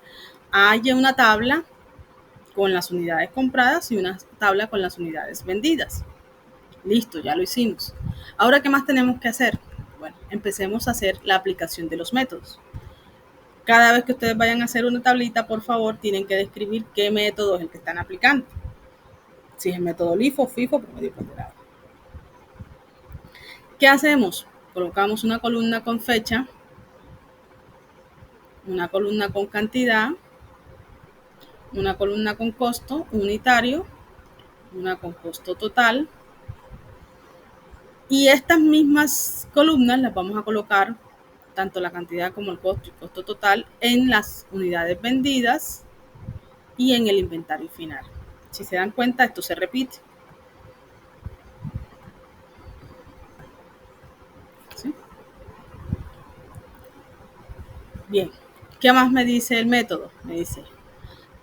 haya una tabla con las unidades compradas y una tabla con las unidades vendidas. Listo, ya lo hicimos. Ahora, ¿qué más tenemos que hacer? Bueno, empecemos a hacer la aplicación de los métodos. Cada vez que ustedes vayan a hacer una tablita, por favor, tienen que describir qué método es el que están aplicando. Si es el método LIFO, FIFO, promedio ponderado. ¿Qué hacemos? Colocamos una columna con fecha, una columna con cantidad, una columna con costo unitario, una con costo total, y estas mismas columnas las vamos a colocar, tanto la cantidad como el costo y costo total, en las unidades vendidas y en el inventario final. Si se dan cuenta, esto se repite. ¿Sí? Bien, ¿qué más me dice el método? Me dice,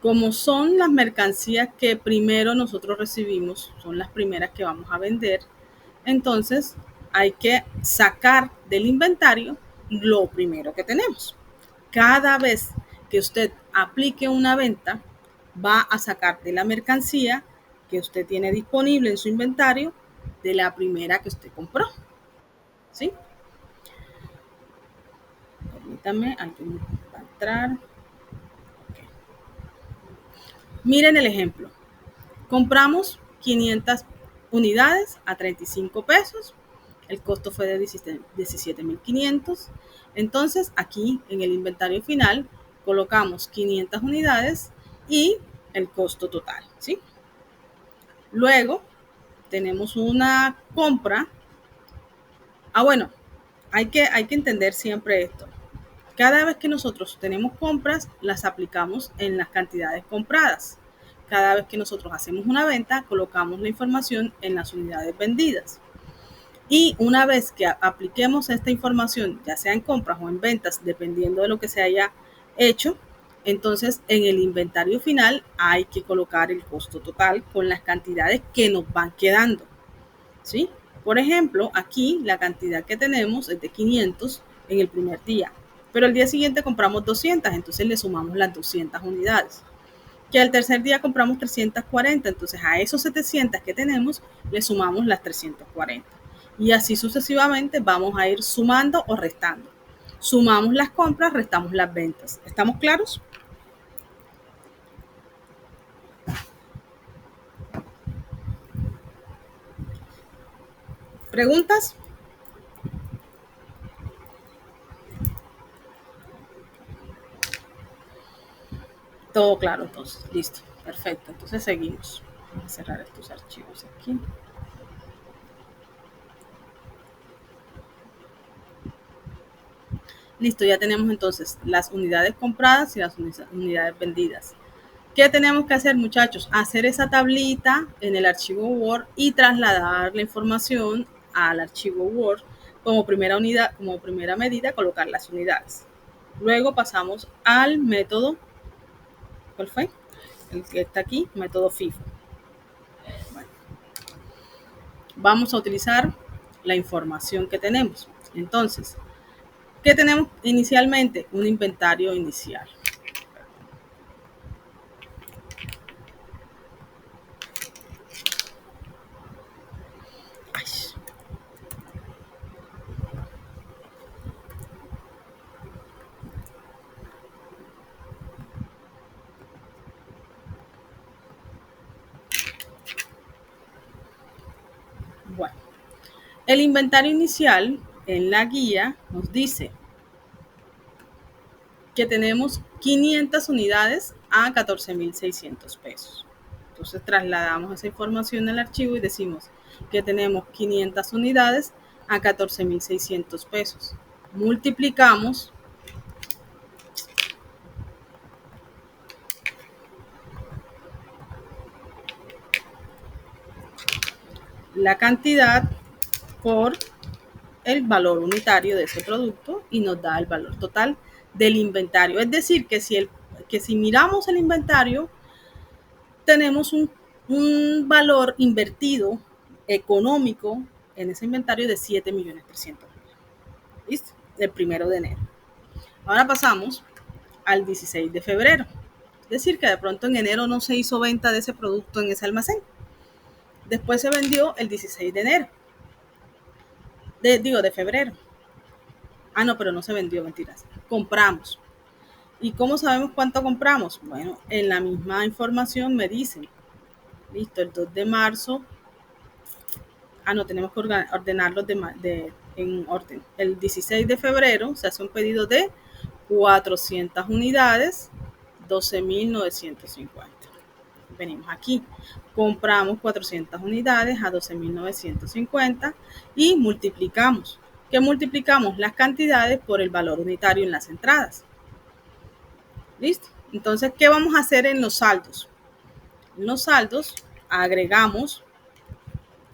como son las mercancías que primero nosotros recibimos, son las primeras que vamos a vender, entonces hay que sacar del inventario lo primero que tenemos. Cada vez que usted aplique una venta, va a sacar de la mercancía que usted tiene disponible en su inventario de la primera que usted compró. ¿Sí? Permítame, alguien va a entrar. Okay. Miren el ejemplo. Compramos 500 unidades a 35 pesos. El costo fue de 17.500. Entonces, aquí en el inventario final colocamos 500 unidades y el costo total, ¿sí? Luego tenemos una compra. Bueno, hay que entender siempre esto. Cada vez que nosotros tenemos compras, las aplicamos en las cantidades compradas. Cada vez que nosotros hacemos una venta, colocamos la información en las unidades vendidas. Y una vez que apliquemos esta información, ya sea en compras o en ventas, dependiendo de lo que se haya hecho, entonces en el inventario final hay que colocar el costo total con las cantidades que nos van quedando, ¿sí? Por ejemplo, aquí la cantidad que tenemos es de 500 en el primer día, pero el día siguiente compramos 200, entonces le sumamos las 200 unidades. Que al tercer día compramos 340, entonces a esos 700 que tenemos le sumamos las 340. Y así sucesivamente vamos a ir sumando o restando. Sumamos las compras, restamos las ventas. ¿Estamos claros? ¿Preguntas? Todo claro, entonces. Listo. Perfecto. Entonces seguimos. Vamos a cerrar estos archivos aquí. Listo, ya tenemos entonces las unidades compradas y las unidades vendidas. ¿Qué tenemos que hacer, muchachos? Hacer esa tablita en el archivo Word y trasladar la información al archivo Word como primera unidad, como primera medida, colocar las unidades. Luego pasamos al método, ¿cuál fue? El que está aquí, método FIFO. Bueno, vamos a utilizar la información que tenemos. Entonces, ¿qué tenemos inicialmente? Un inventario inicial. Ay. Bueno, el inventario inicial en la guía nos dice que tenemos 500 unidades a 14.600 pesos. Entonces trasladamos esa información al archivo y decimos que tenemos 500 unidades a 14.600 pesos. Multiplicamos la cantidad por el valor unitario de ese producto y nos da el valor total del inventario. Es decir, que si miramos el inventario, tenemos un valor invertido económico en ese inventario de 7.300.000. ¿Listo? El 1 de enero. Ahora pasamos al 16 de febrero. Es decir, que de pronto en enero no se hizo venta de ese producto en ese almacén. Después se vendió el 16 de enero. De febrero. No, pero no se vendió, mentiras. Compramos. ¿Y cómo sabemos cuánto compramos? Bueno, en la misma información me dicen, listo, el 2 de marzo. No, tenemos que ordenarlos en orden. El 16 de febrero se hace un pedido de 400 unidades, 12.950. Venimos aquí, compramos 400 unidades a 12.950 y multiplicamos. ¿Qué multiplicamos? Las cantidades por el valor unitario en las entradas. ¿Listo? Entonces, ¿qué vamos a hacer en los saldos? En los saldos agregamos,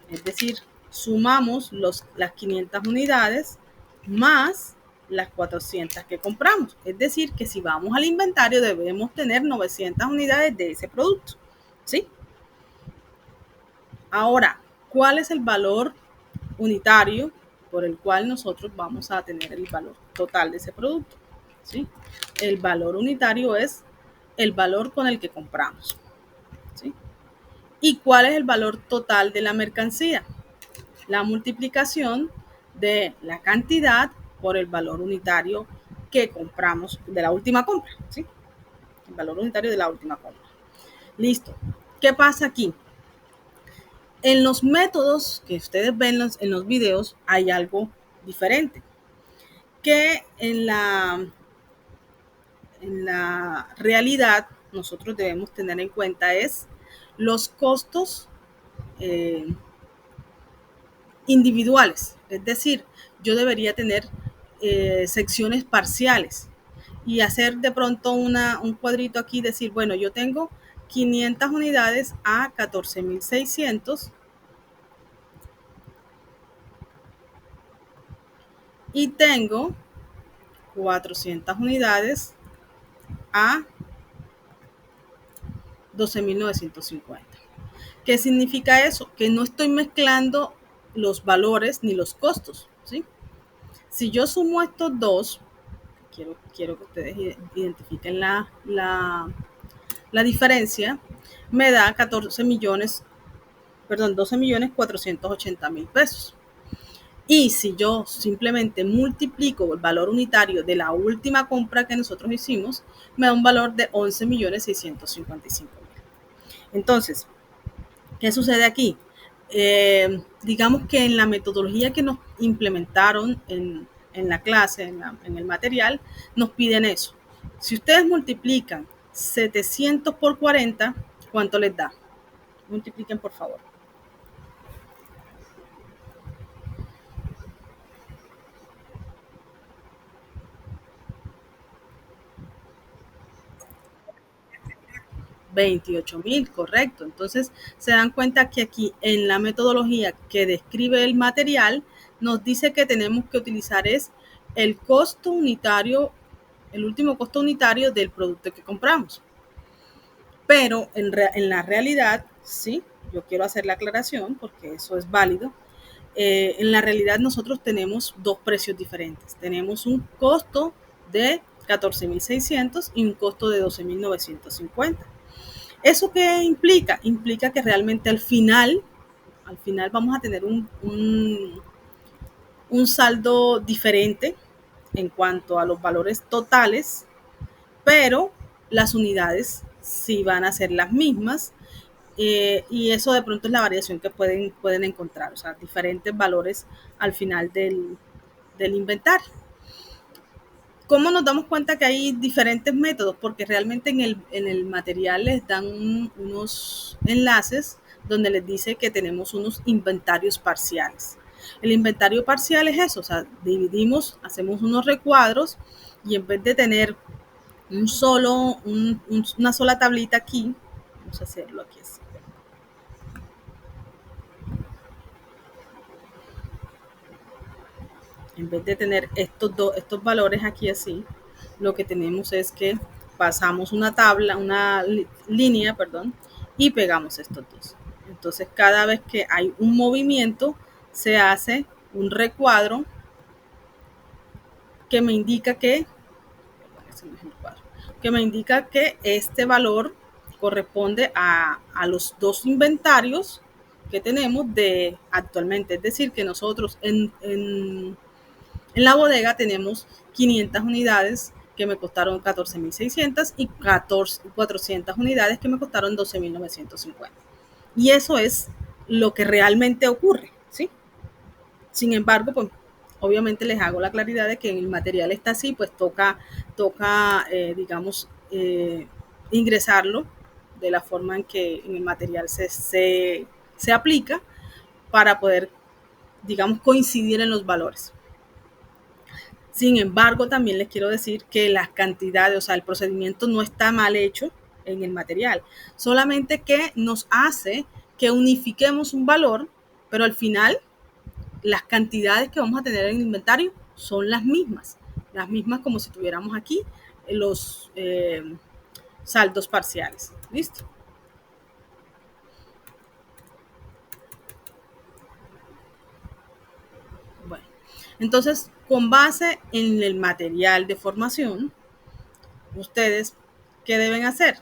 es decir, sumamos las 500 unidades más las 400 que compramos. Es decir, que si vamos al inventario debemos tener 900 unidades de ese producto. ¿Sí? Ahora, ¿cuál es el valor unitario por el cual nosotros vamos a tener el valor total de ese producto? ¿Sí? El valor unitario es el valor con el que compramos. ¿Sí? ¿Y cuál es el valor total de la mercancía? La multiplicación de la cantidad por el valor unitario que compramos de la última compra, ¿sí? El valor unitario de la última compra. Listo. ¿Qué pasa aquí? En los métodos que ustedes ven en los videos hay algo diferente. que en la realidad nosotros debemos tener en cuenta es los costos eh, individuales. Es decir, yo debería tener secciones parciales y hacer de pronto un cuadrito aquí, decir, bueno, yo tengo 500 unidades a 14.600 y tengo 400 unidades a 12.950. ¿Qué significa eso? Que no estoy mezclando los valores ni los costos, ¿sí? Si yo sumo estos dos, quiero que ustedes identifiquen la diferencia, me da 14 millones, perdón, 12.480.000 pesos. Y si yo simplemente multiplico el valor unitario de la última compra que nosotros hicimos, me da un valor de 11.655.000. Entonces, ¿qué sucede aquí? Digamos que en la metodología que nos implementaron en la clase, en el material, nos piden eso. Si ustedes multiplican 700 por 40, ¿cuánto les da? Multipliquen, por favor. 28.000, correcto. Entonces, se dan cuenta que aquí en la metodología que describe el material, nos dice que tenemos que utilizar es el costo unitario, el último costo unitario del producto que compramos. Pero en la realidad, sí, yo quiero hacer la aclaración porque eso es válido. En la realidad nosotros tenemos dos precios diferentes. Tenemos un costo de 14.600 y un costo de 12.950. ¿Eso qué implica? Implica que realmente al final vamos a tener un saldo diferente en cuanto a los valores totales, pero las unidades sí van a ser las mismas. Y eso de pronto es la variación que pueden encontrar, o sea, diferentes valores al final del inventario. ¿Cómo nos damos cuenta que hay diferentes métodos? Porque realmente en el material les dan unos enlaces donde les dice que tenemos unos inventarios parciales. El inventario parcial es eso, o sea, dividimos, hacemos unos recuadros y en vez de tener una sola tablita aquí, vamos a hacerlo aquí así. En vez de tener estos valores aquí así, lo que tenemos es que pasamos una tabla, una línea, perdón, y pegamos estos dos. Entonces, cada vez que hay un movimiento, se hace un recuadro que me indica que me indica que este valor corresponde a los dos inventarios que tenemos de actualmente. Es decir, que nosotros en la bodega tenemos 500 unidades que me costaron 14.600 y 400 unidades que me costaron 12.950. Y eso es lo que realmente ocurre, ¿sí? Sin embargo, pues obviamente les hago la claridad de que el material está así, pues toca digamos, ingresarlo de la forma en que en el material se aplica para poder, digamos, coincidir en los valores. Sin embargo, también les quiero decir que las cantidades, o sea, el procedimiento no está mal hecho en el material, solamente que nos hace que unifiquemos un valor, pero al final las cantidades que vamos a tener en el inventario son las mismas como si tuviéramos aquí los saldos parciales. ¿Listo? Bueno, entonces, con base en el material de formación, ustedes, ¿qué deben hacer?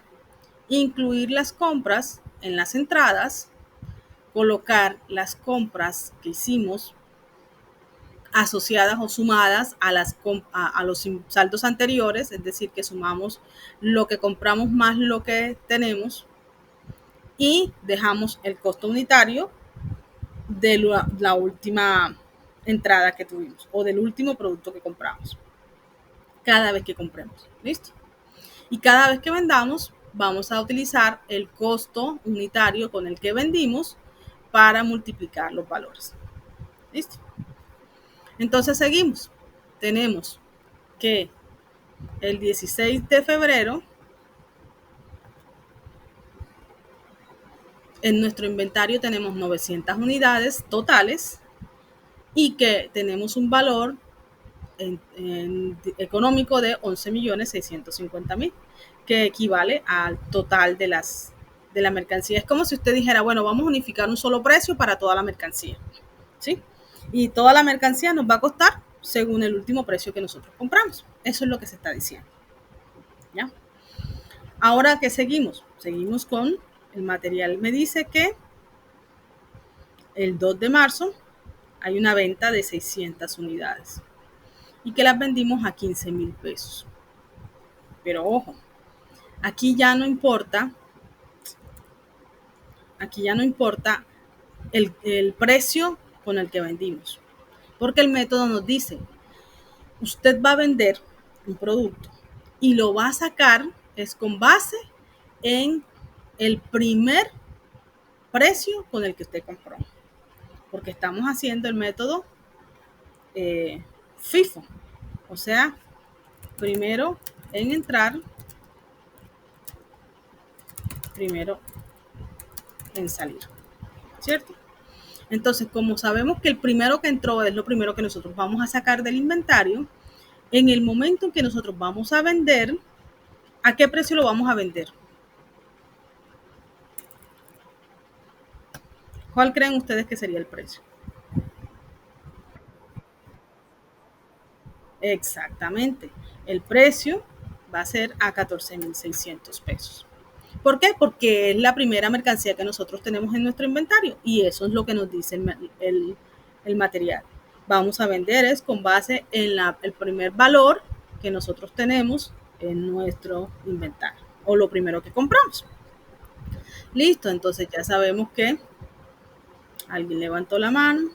Incluir las compras en las entradas, colocar las compras que hicimos asociadas o sumadas a los saldos anteriores, es decir, que sumamos lo que compramos más lo que tenemos y dejamos el costo unitario de la última entrada que tuvimos o del último producto que compramos. Cada vez que compremos. ¿Listo? Y cada vez que vendamos, vamos a utilizar el costo unitario con el que vendimos para multiplicar los valores. ¿Listo? Entonces seguimos. Tenemos que el 16 de febrero en nuestro inventario tenemos 900 unidades totales y que tenemos un valor económico de 11.650.000, que equivale al total de la mercancía. Es como si usted dijera, bueno, vamos a unificar un solo precio para toda la mercancía, ¿sí? Y toda la mercancía nos va a costar según el último precio que nosotros compramos. Eso es lo que se está diciendo, ¿ya? Ahora, ¿qué seguimos? Seguimos con el material. Me dice que el 2 de marzo hay una venta de 600 unidades y que las vendimos a 15.000 pesos. Pero ojo, aquí ya no importa el precio con el que vendimos, porque el método nos dice, usted va a vender un producto y lo va a sacar es con base en el primer precio con el que usted compró, porque estamos haciendo el método FIFO, o sea, primero en entrar, primero en salir, ¿cierto? Entonces, como sabemos que el primero que entró es lo primero que nosotros vamos a sacar del inventario, en el momento en que nosotros vamos a vender, ¿a qué precio lo vamos a vender? ¿Cuál creen ustedes que sería el precio? Exactamente. El precio va a ser a 14.600 pesos. ¿Por qué? Porque es la primera mercancía que nosotros tenemos en nuestro inventario y eso es lo que nos dice el material. Vamos a vender es con base en el primer valor que nosotros tenemos en nuestro inventario o lo primero que compramos. Listo, entonces ya sabemos que alguien levantó la mano.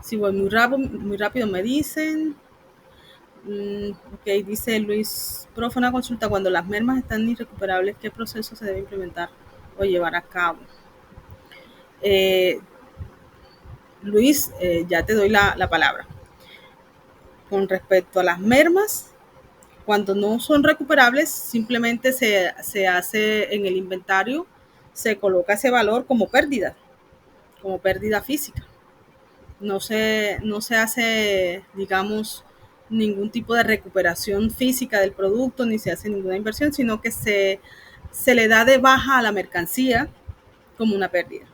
Si voy muy rápido me dicen. Ok, dice Luis, profe, una consulta. Cuando las mermas están irrecuperables, ¿qué proceso se debe implementar o llevar a cabo? Eh, Luis, ya te doy la palabra. Con respecto a las mermas, cuando no son recuperables, simplemente se hace en el inventario, se coloca ese valor como pérdida física. No se hace, digamos, ningún tipo de recuperación física del producto, ni se hace ninguna inversión, sino que se le da de baja a la mercancía como una pérdida.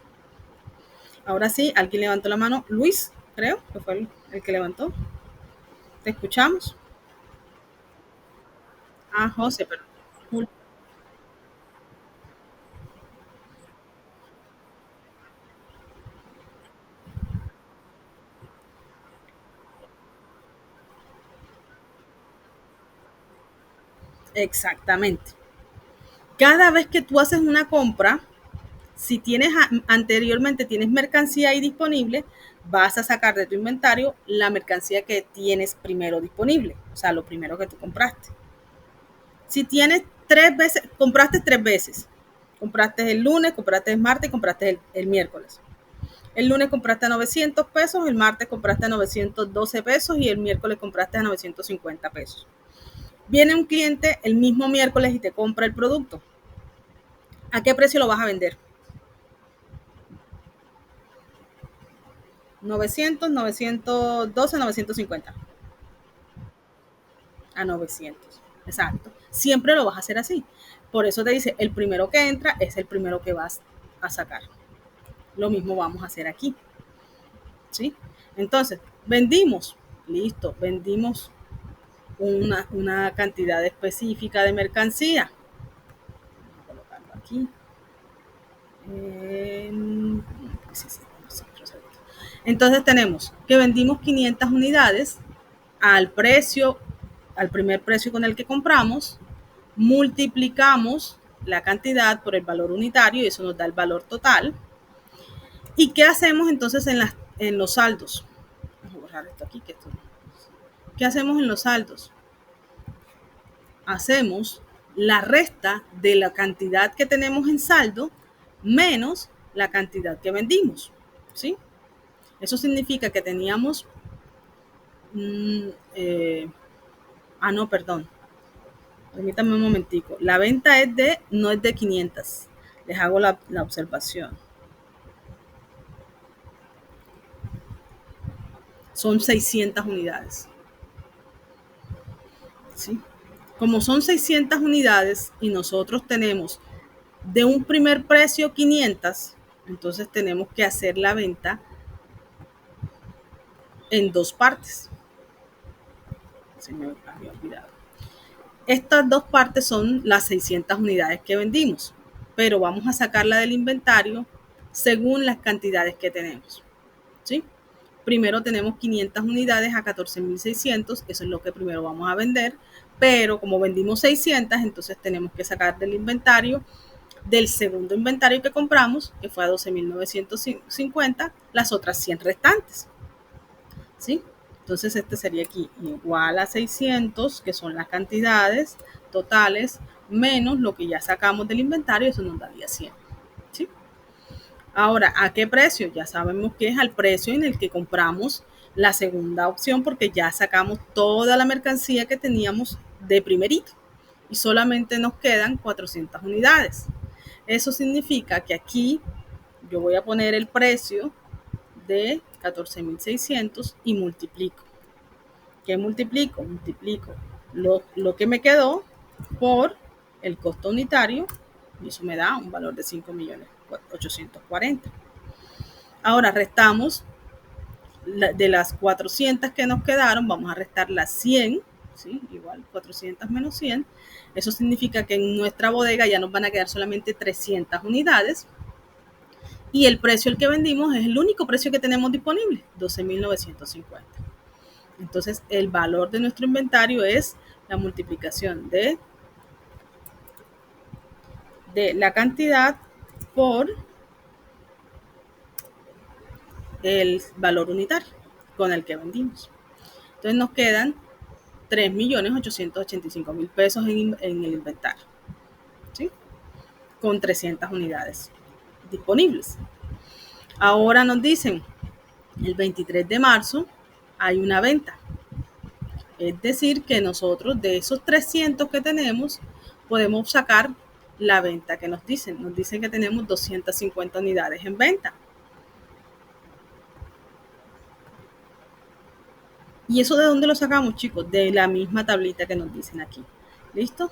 Ahora sí, alguien levantó la mano. Luis, creo que fue el que levantó. ¿Te escuchamos? Ah, José, pero exactamente. Cada vez que tú haces una compra, si tienes anteriormente tienes mercancía ahí disponible, vas a sacar de tu inventario la mercancía que tienes primero disponible, o sea, lo primero que tú compraste. Si tienes 3 veces, compraste 3 veces, compraste el lunes, compraste el martes, compraste el miércoles. El lunes compraste a 900 pesos, el martes compraste a 912 pesos y el miércoles compraste a 950 pesos. Viene un cliente el mismo miércoles y te compra el producto. ¿A qué precio lo vas a vender? 900, 912, 950. A 900. Exacto. Siempre lo vas a hacer así. Por eso te dice, el primero que entra es el primero que vas a sacar. Lo mismo vamos a hacer aquí. ¿Sí? Entonces, vendimos. Listo, vendimos una cantidad específica de mercancía. Vamos a colocarlo aquí. Entonces tenemos que vendimos 500 unidades al precio, al primer precio con el que compramos, multiplicamos la cantidad por el valor unitario y eso nos da el valor total. ¿Y qué hacemos entonces en los saldos? borrar esto aquí. ¿Qué hacemos en los saldos? Hacemos la resta de la cantidad que tenemos en saldo menos la cantidad que vendimos, ¿sí? Eso significa que teníamos... no, perdón. Permítanme un momentico. La venta no es de 500. Les hago la observación. Son 600 unidades. ¿Sí? Como son 600 unidades y nosotros tenemos de un primer precio 500, entonces tenemos que hacer la venta en dos partes. Se me había olvidado. Estas dos partes son las 600 unidades que vendimos, pero vamos a sacarla del inventario según las cantidades que tenemos, ¿sí? Primero tenemos 500 unidades a 14.600, eso es lo que primero vamos a vender, pero como vendimos 600, entonces tenemos que sacar del inventario, del segundo inventario que compramos, que fue a 12.950, las otras 100 restantes, ¿sí? Entonces este sería aquí igual a 600, que son las cantidades totales, menos lo que ya sacamos del inventario, eso nos daría 100, ¿sí? Ahora, ¿a qué precio? Ya sabemos que es al precio en el que compramos la segunda opción, porque ya sacamos toda la mercancía que teníamos de primerito y solamente nos quedan 400 unidades. Eso significa que aquí yo voy a poner el precio de 14.600 y multiplico. ¿Qué multiplico? Multiplico lo que me quedó por el costo unitario y eso me da un valor de 5.840.000. Ahora restamos de las 400 que nos quedaron, vamos a restar las 100, ¿sí? Igual 400 menos 100. Eso significa que en nuestra bodega ya nos van a quedar solamente 300 unidades. Y el precio al que vendimos es el único precio que tenemos disponible, 12.950. Entonces, el valor de nuestro inventario es la multiplicación de la cantidad por el valor unitario con el que vendimos. Entonces, nos quedan 3.885.000 pesos en el inventario, ¿sí? Con 300 unidades disponibles. Ahora nos dicen, el 23 de marzo hay una venta. Es decir, que nosotros de esos 300 que tenemos, podemos sacar la venta que nos dicen. Nos dicen que tenemos 250 unidades en venta. ¿Y eso de dónde lo sacamos, chicos? De la misma tablita que nos dicen aquí. ¿Listo?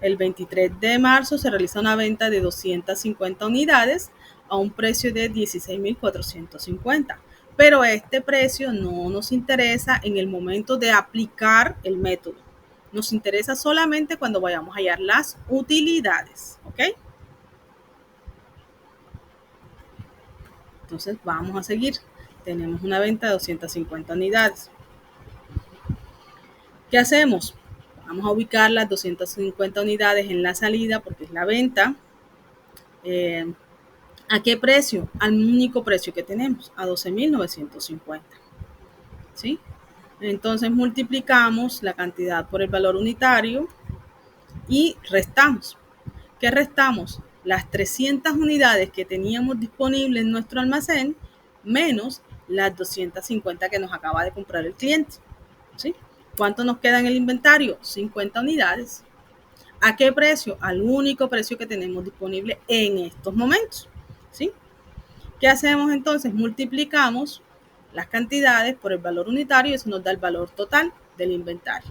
El 23 de marzo se realiza una venta de 250 unidades a un precio de 16.450. Pero este precio no nos interesa en el momento de aplicar el método. Nos interesa solamente cuando vayamos a hallar las utilidades, ¿ok? Entonces vamos a seguir. Tenemos una venta de 250 unidades. ¿Qué hacemos? Vamos a ubicar las 250 unidades en la salida porque es la venta. ¿A qué precio? Al único precio que tenemos, a 12.950. ¿Sí? Entonces multiplicamos la cantidad por el valor unitario y restamos. ¿Qué restamos? Las 300 unidades que teníamos disponibles en nuestro almacén menos las 250 que nos acaba de comprar el cliente. ¿Sí? ¿Cuánto nos queda en el inventario? 50 unidades. ¿A qué precio? Al único precio que tenemos disponible en estos momentos. ¿Sí? ¿Qué hacemos entonces? Multiplicamos las cantidades por el valor unitario y eso nos da el valor total del inventario.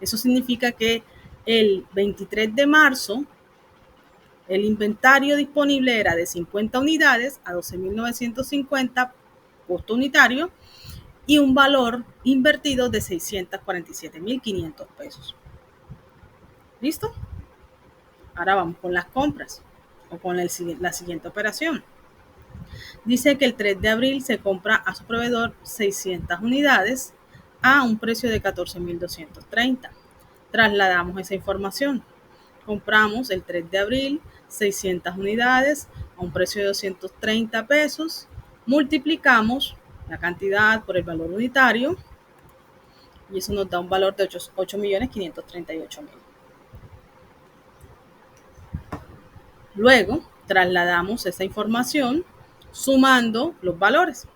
Eso significa que el 23 de marzo el inventario disponible era de 50 unidades a 12.950 costo unitario y un valor invertido de 647.500 pesos. ¿Listo? Ahora vamos con las compras o con la siguiente operación. Dice que el 3 de abril se compra a su proveedor 600 unidades a un precio de 14.230. Trasladamos esa información. Compramos el 3 de abril 600 unidades a un precio de 230 pesos. Multiplicamos la cantidad por el valor unitario y eso nos da un valor de 8.538.000. Luego trasladamos esa información sumando los valores.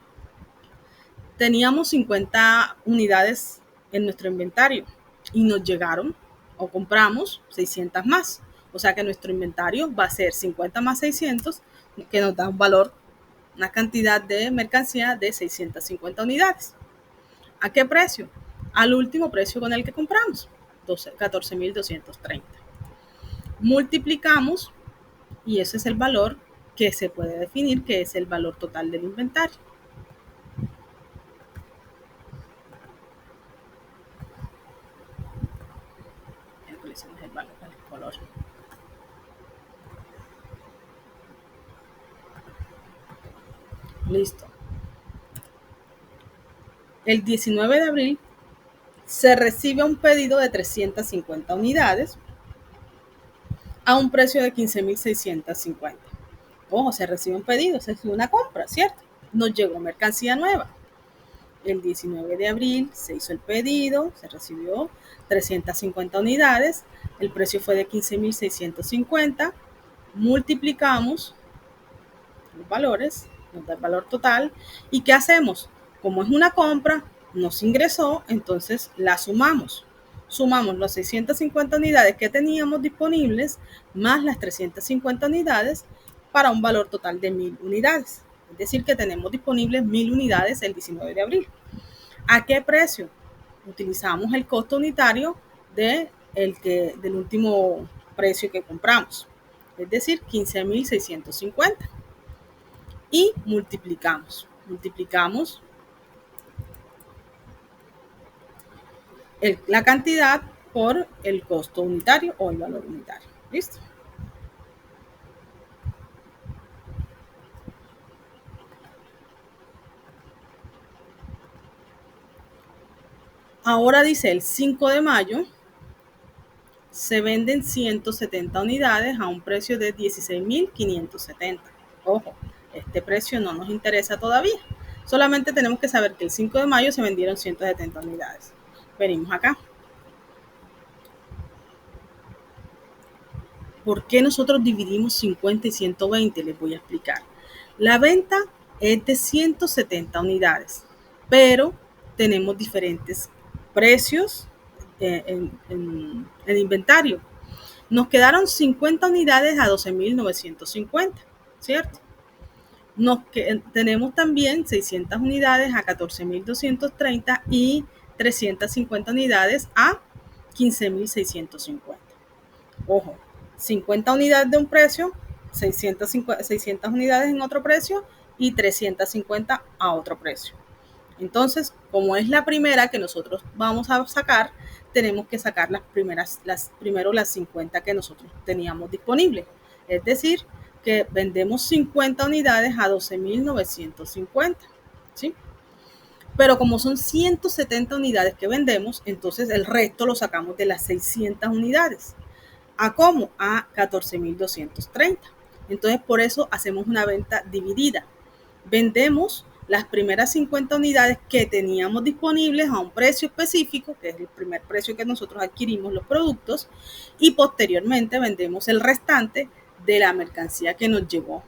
Teníamos 50 unidades en nuestro inventario y nos llegaron o compramos 600 más. O sea que nuestro inventario va a ser 50 más 600, que nos da un valor, una cantidad de mercancía de 650 unidades. ¿A qué precio? Al último precio con el que compramos, 14.230. Multiplicamos y ese es el valor que se puede definir, que es el valor total del inventario. El valor, el color. Listo. El 19 de abril se recibe un pedido de 350 unidades a un precio de 15.650. Ojo, se recibe un pedido, se recibe una compra, ¿cierto? Nos llegó mercancía nueva. El 19 de abril se hizo el pedido, se recibió 350 unidades, el precio fue de 15.650, multiplicamos los valores, nos da el valor total, ¿y qué hacemos? Como es una compra, nos ingresó, entonces la sumamos. Sumamos las 650 unidades que teníamos disponibles más las 350 unidades para un valor total de 1.000 unidades. Es decir, que tenemos disponibles 1.000 unidades el 19 de abril. ¿A qué precio? Utilizamos el costo unitario del último precio que compramos, es decir, 15.650. Y multiplicamos la cantidad por el costo unitario o el valor unitario. ¿Listo? Ahora dice el 5 de mayo se venden 170 unidades a un precio de 16.570. Ojo, este precio no nos interesa todavía. Solamente tenemos que saber que el 5 de mayo se vendieron 170 unidades. Venimos acá. ¿Por qué nosotros dividimos 50 y 120? Les voy a explicar. La venta es de 170 unidades, pero tenemos diferentes precios en el inventario. Nos quedaron 50 unidades a 12.950, ¿cierto? Tenemos también 600 unidades a 14.230 y 350 unidades a 15.650. Ojo, 50 unidades de un precio, 600 unidades en otro precio y 350 a otro precio. Entonces, como es la primera que nosotros vamos a sacar, tenemos que sacar primero las 50 que nosotros teníamos disponibles. Es decir, que vendemos 50 unidades a 12.950, ¿sí? Pero como son 170 unidades que vendemos, entonces el resto lo sacamos de las 600 unidades. ¿A cómo? A 14.230. Entonces, por eso hacemos una venta dividida. Vendemos las primeras 50 unidades que teníamos disponibles a un precio específico, que es el primer precio que nosotros adquirimos los productos, y posteriormente vendemos el restante de la mercancía que nos llegó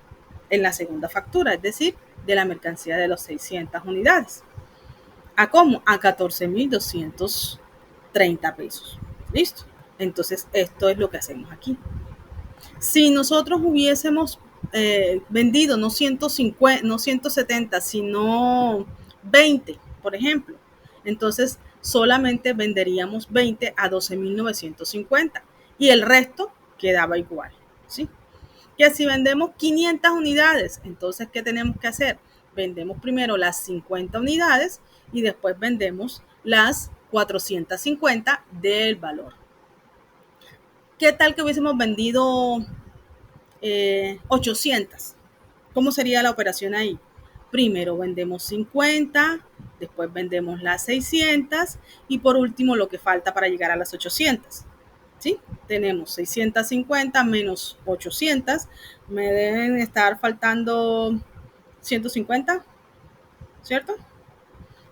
en la segunda factura, es decir, de la mercancía de los 600 unidades. ¿A cómo? A 14.230 pesos. ¿Listo? Entonces, esto es lo que hacemos aquí. Si nosotros hubiésemos vendido no 150, no 170, sino 20, por ejemplo, entonces solamente venderíamos 20 a 12.950 y el resto quedaba igual, ¿sí? Que si vendemos 500 unidades, entonces, ¿qué tenemos que hacer? Vendemos primero las 50 unidades y después vendemos las 450 del valor. ¿Qué tal que hubiésemos vendido 800? ¿Cómo sería la operación ahí? Primero vendemos 50, después vendemos las 600 y por último lo que falta para llegar a las 800. ¿Sí? Tenemos 650 menos 800, me deben estar faltando 150, ¿cierto?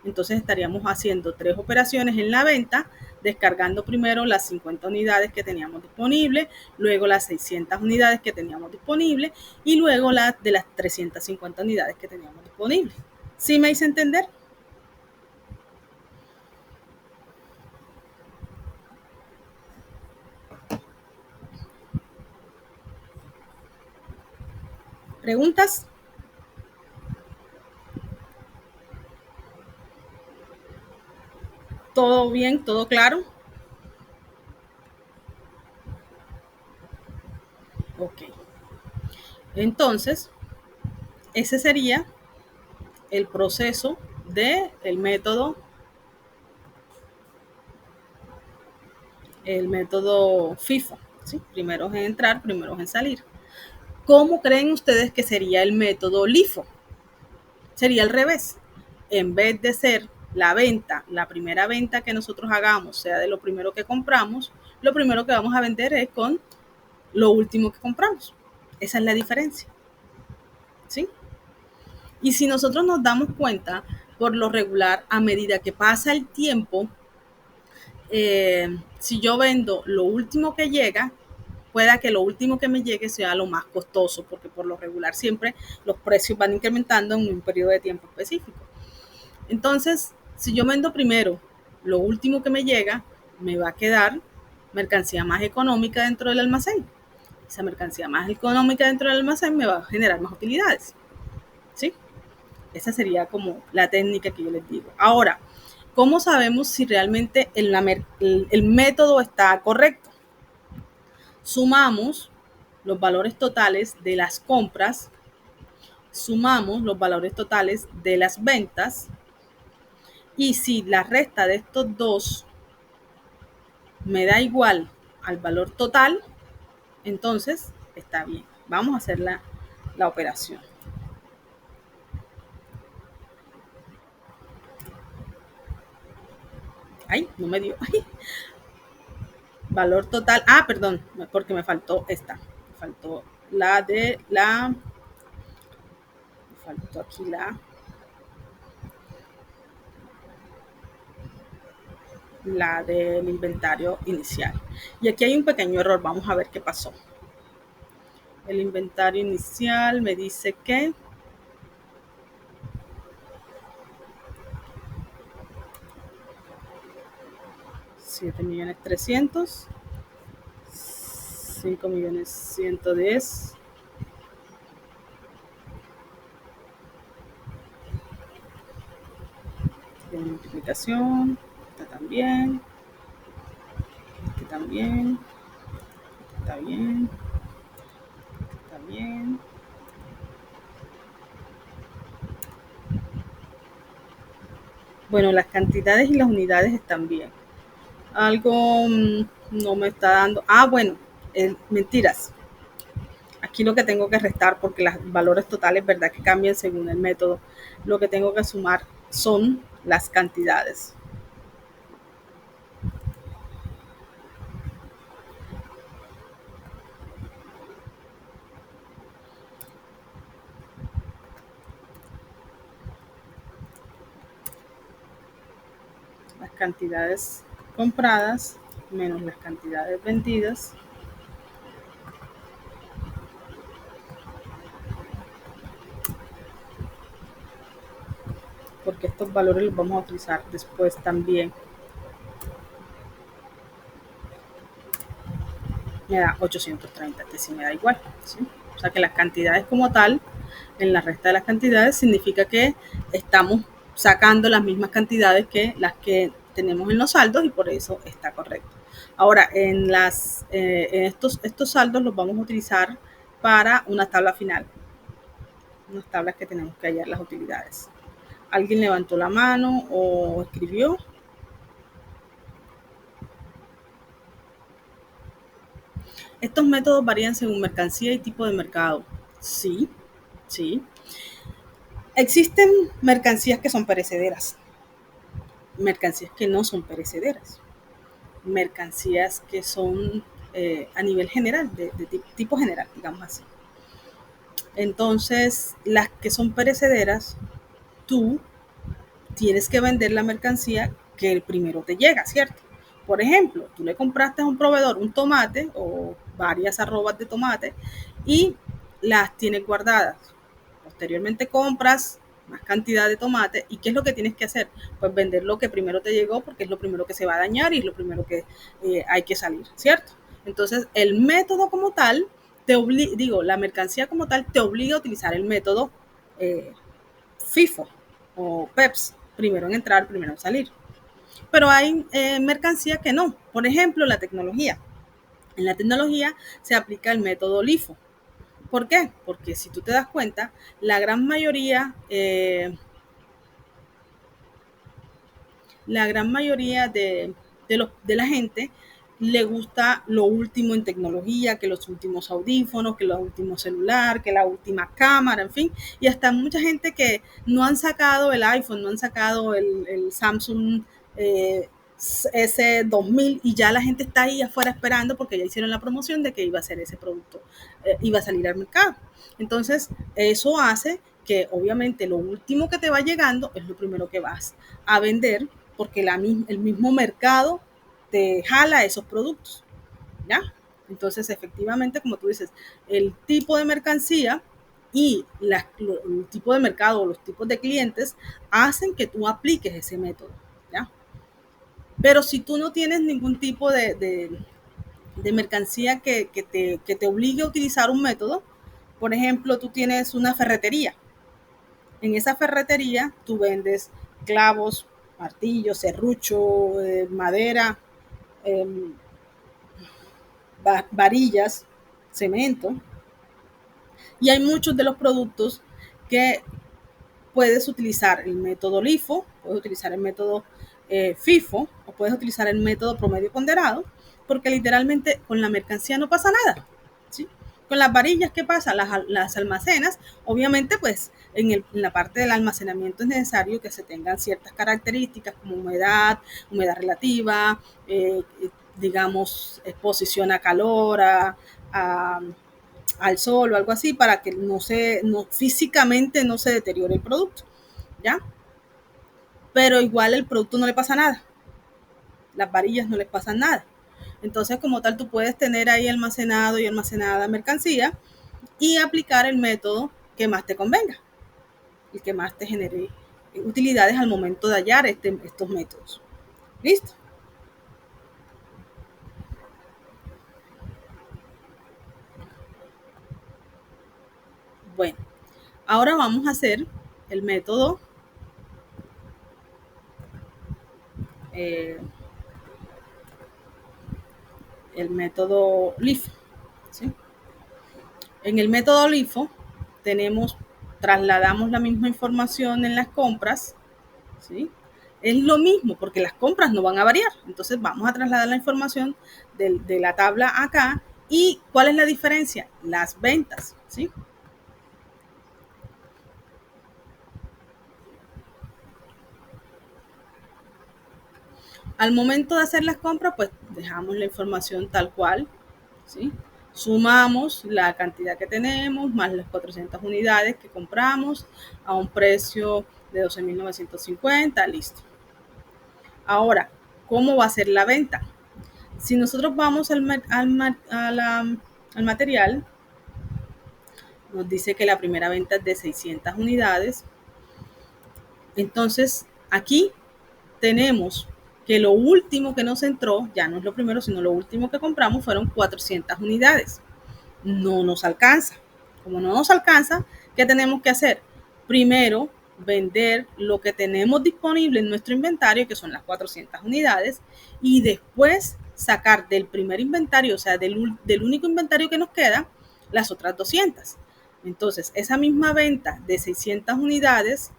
Entonces estaríamos haciendo 3 operaciones en la venta, descargando primero las 50 unidades que teníamos disponibles, luego las 600 unidades que teníamos disponibles y luego de las 350 unidades que teníamos disponibles. ¿Sí me hice entender? ¿Preguntas? ¿Todo bien? ¿Todo claro? Ok. Entonces, ese sería el proceso del método, el método FIFO. ¿Sí? Primero es en entrar, primero es en salir. ¿Cómo creen ustedes que sería el método LIFO? Sería al revés. En vez de ser la venta, la primera venta que nosotros hagamos, sea de lo primero que compramos, lo primero que vamos a vender es con lo último que compramos. Esa es la diferencia. ¿Sí? Y si nosotros nos damos cuenta, por lo regular, a medida que pasa el tiempo, si yo vendo lo último que llega, pueda que lo último que me llegue sea lo más costoso, porque por lo regular siempre los precios van incrementando en un periodo de tiempo específico. Entonces, si yo vendo primero lo último que me llega, me va a quedar mercancía más económica dentro del almacén. Esa mercancía más económica dentro del almacén me va a generar más utilidades. ¿Sí? Esa sería como la técnica que yo les digo. Ahora, ¿cómo sabemos si realmente el método está correcto? Sumamos los valores totales de las compras, sumamos los valores totales de las ventas y si la resta de estos dos me da igual al valor total, entonces está bien. Vamos a hacer la operación. Ay, no me dio. Ay. Valor total. Ah, perdón, porque me faltó esta. Me faltó la de la. Me faltó aquí la del inventario inicial. Y aquí hay un pequeño error. Vamos a ver qué pasó. El inventario inicial me dice que 7.300.000, 5.110.000. De multiplicación, esta también, este también, está bien, está bien. Bueno, las cantidades y las unidades están bien. Algo no me está dando. Ah, bueno, mentiras. Aquí lo que tengo que restar, porque los valores totales, verdad que cambian según el método, lo que tengo que sumar son las cantidades. Las cantidades compradas menos las cantidades vendidas porque estos valores los vamos a utilizar después también. Me da 830, que sí me da igual. ¿Sí? O sea que las cantidades como tal, en la resta de las cantidades, significa que estamos sacando las mismas cantidades que las que tenemos en los saldos y por eso está correcto. Ahora, en estos saldos los vamos a utilizar para una tabla final, unas tablas que tenemos que hallar las utilidades. ¿Alguien levantó la mano o escribió? Estos métodos varían según mercancía y tipo de mercado. Sí, sí. Existen mercancías que son perecederas, mercancías que no son perecederas, mercancías que son a nivel general, de tipo general, digamos así. Entonces, las que son perecederas, tú tienes que vender la mercancía que el primero te llega, ¿cierto? Por ejemplo, tú le compraste a un proveedor un tomate o varias arrobas de tomate y las tienes guardadas. Posteriormente compras más cantidad de tomate y ¿qué es lo que tienes que hacer? Pues vender lo que primero te llegó porque es lo primero que se va a dañar y es lo primero que hay que salir, ¿cierto? Entonces, el método como tal, la mercancía como tal te obliga a utilizar el método eh, FIFO o PEPS, primero en entrar, primero en salir. Pero hay mercancía que no. Por ejemplo, la tecnología. En la tecnología se aplica el método LIFO. ¿Por qué? Porque si tú te das cuenta, la gran mayoría, de la gente le gusta lo último en tecnología, que los últimos audífonos, que los últimos celular, que la última cámara, en fin. Y hasta mucha gente que no han sacado el iPhone, no han sacado el Samsung S2000 y ya la gente está ahí afuera esperando porque ya hicieron la promoción de que iba a ser ese producto, iba a salir al mercado. Entonces, eso hace que obviamente lo último que te va llegando es lo primero que vas a vender porque el mismo mercado te jala esos productos, ¿ya? Entonces, efectivamente, como tú dices, el tipo de mercancía y el tipo de mercado o los tipos de clientes hacen que tú apliques ese método, ¿ya? Pero si tú no tienes ningún tipo de mercancía que te obligue a utilizar un método, por ejemplo, tú tienes una ferretería. En esa ferretería tú vendes clavos, martillos, serrucho, madera, eh, varillas, cemento. Y hay muchos de los productos que puedes utilizar el método LIFO, puedes utilizar el método FIFO o puedes utilizar el método promedio ponderado, porque literalmente con la mercancía no pasa nada, ¿sí? Con las varillas, ¿qué pasa? Las almacenas, obviamente, pues en la parte del almacenamiento es necesario que se tengan ciertas características como humedad relativa, digamos, exposición a calor, a al sol o algo así para que físicamente no se deteriore el producto, ¿ya? Pero igual el producto no le pasa nada, las varillas no les pasan nada. Entonces, como tal, tú puedes tener ahí almacenado y almacenada mercancía y aplicar el método que más te convenga, el que más te genere utilidades al momento de hallar estos métodos. ¿Listo? Bueno, ahora vamos a hacer el método eh, LIFO, ¿sí? En el método LIFO trasladamos la misma información en las compras, ¿sí? Es lo mismo porque las compras no van a variar. Entonces vamos a trasladar la información de la tabla acá. ¿Y cuál es la diferencia? Las ventas, ¿sí? Al momento de hacer las compras, pues dejamos la información tal cual, ¿sí? Sumamos la cantidad que tenemos más las 400 unidades que compramos a un precio de 12.950, listo. Ahora, ¿cómo va a ser la venta? Si nosotros vamos al material, nos dice que la primera venta es de 600 unidades. Entonces, aquí tenemos que lo último que nos entró, ya no es lo primero, sino lo último que compramos fueron 400 unidades. No nos alcanza. Como no nos alcanza, ¿qué tenemos que hacer? Primero, vender lo que tenemos disponible en nuestro inventario, que son las 400 unidades, y después sacar del primer inventario, o sea, del único inventario que nos queda, las otras 200. Entonces, esa misma venta de 600 unidades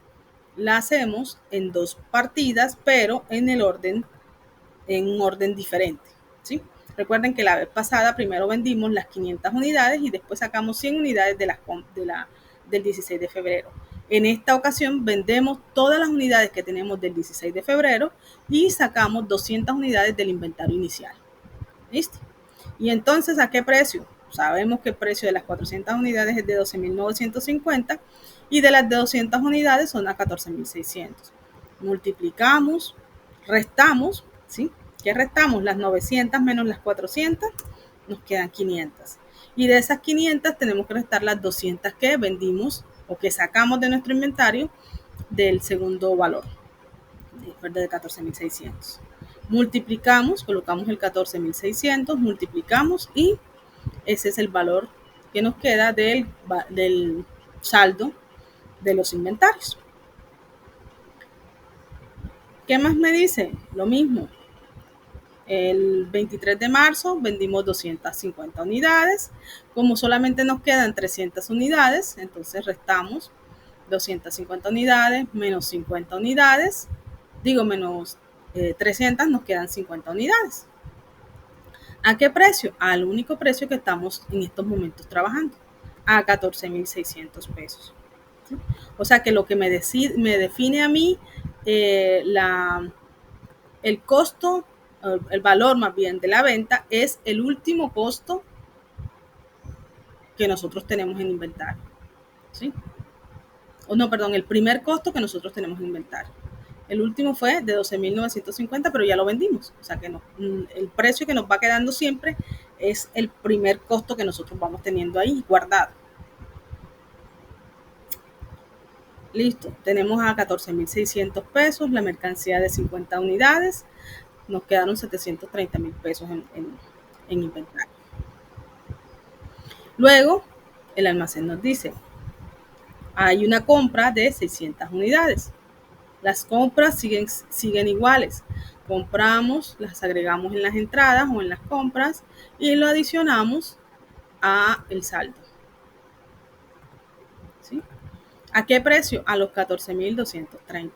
la hacemos en dos partidas, pero en un orden diferente, ¿sí? Recuerden que la vez pasada primero vendimos las 500 unidades y después sacamos 100 unidades del 16 de febrero. En esta ocasión vendemos todas las unidades que tenemos del 16 de febrero y sacamos 200 unidades del inventario inicial. ¿Listo? Y entonces, ¿a qué precio? Sabemos que el precio de las 400 unidades es de 12.950 y de las de 200 unidades son a 14.600. multiplicamos, restamos, ¿sí? ¿Qué restamos? Las 900 menos las 400, nos quedan 500. Y de esas 500 tenemos que restar las 200 que vendimos o que sacamos de nuestro inventario del segundo valor, de 14.600. Multiplicamos, colocamos el 14.600, multiplicamos y ese es el valor que nos queda del saldo de los inventarios. ¿Qué más me dice? Lo mismo. El 23 de marzo vendimos 250 unidades. Como solamente nos quedan 300 unidades, entonces restamos 250 unidades menos 50 unidades. Menos 300, nos quedan 50 unidades. ¿A qué precio? Al único precio que estamos en estos momentos trabajando, a 14.600 pesos. ¿Sí? O sea que lo que me define a mí el costo, el valor más bien de la venta, es el último costo que nosotros tenemos en inventario. ¿Sí? O no, perdón, el primer costo que nosotros tenemos en inventario. El último fue de 12.950, pero ya lo vendimos. O sea que no, el precio que nos va quedando siempre es el primer costo que nosotros vamos teniendo ahí guardado. Listo, tenemos a 14.600 pesos la mercancía de 50 unidades. Nos quedaron 730.000 pesos en inventario. Luego, el almacén nos dice, hay una compra de 600 unidades. Las compras siguen iguales. Compramos, las agregamos en las entradas o en las compras y lo adicionamos a el saldo. ¿Sí? ¿A qué precio? A los 14.230.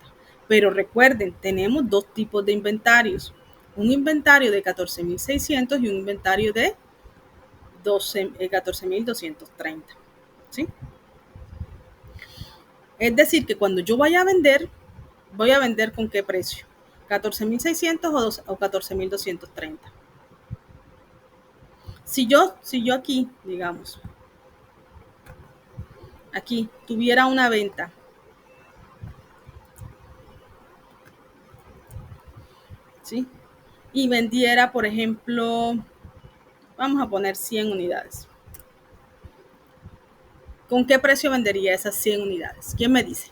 Pero recuerden, tenemos dos tipos de inventarios. Un inventario de 14.600 y un inventario de 14.230. ¿Sí? Es decir, que cuando yo vaya a vender, voy a vender con qué precio, 14.600 o 14.230. Si yo aquí, digamos, aquí tuviera una venta ¿sí? Y vendiera, por ejemplo, vamos a poner 100 unidades. ¿Con qué precio vendería esas 100 unidades? ¿Quién me dice?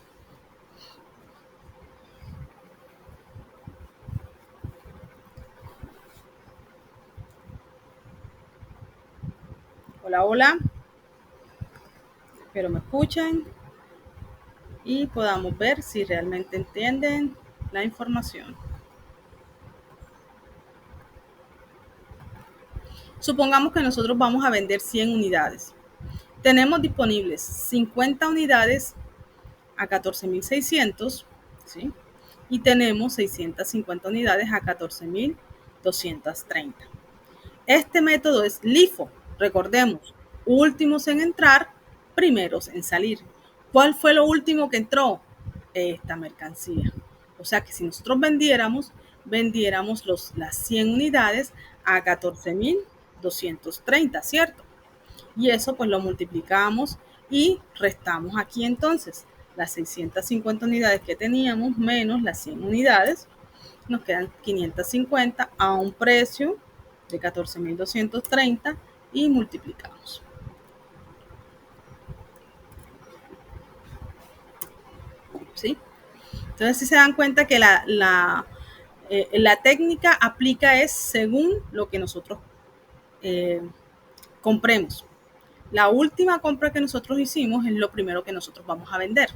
Hola, hola. Espero me escuchen y podamos ver si realmente entienden la información. Supongamos que nosotros vamos a vender 100 unidades. Tenemos disponibles 50 unidades a 14.600, ¿sí? Y tenemos 650 unidades a 14.230. Este método es LIFO. Recordemos, últimos en entrar, primeros en salir. ¿Cuál fue lo último que entró? Esta mercancía. O sea que si nosotros vendiéramos las 100 unidades a 14.230, ¿cierto? Y eso pues lo multiplicamos y restamos aquí entonces las 650 unidades que teníamos menos las 100 unidades. Nos quedan 550 a un precio de 14.230 y multiplicamos. ¿Sí? Entonces, si se dan cuenta que la técnica aplica es según lo que nosotros compremos. La última compra que nosotros hicimos es lo primero que nosotros vamos a vender.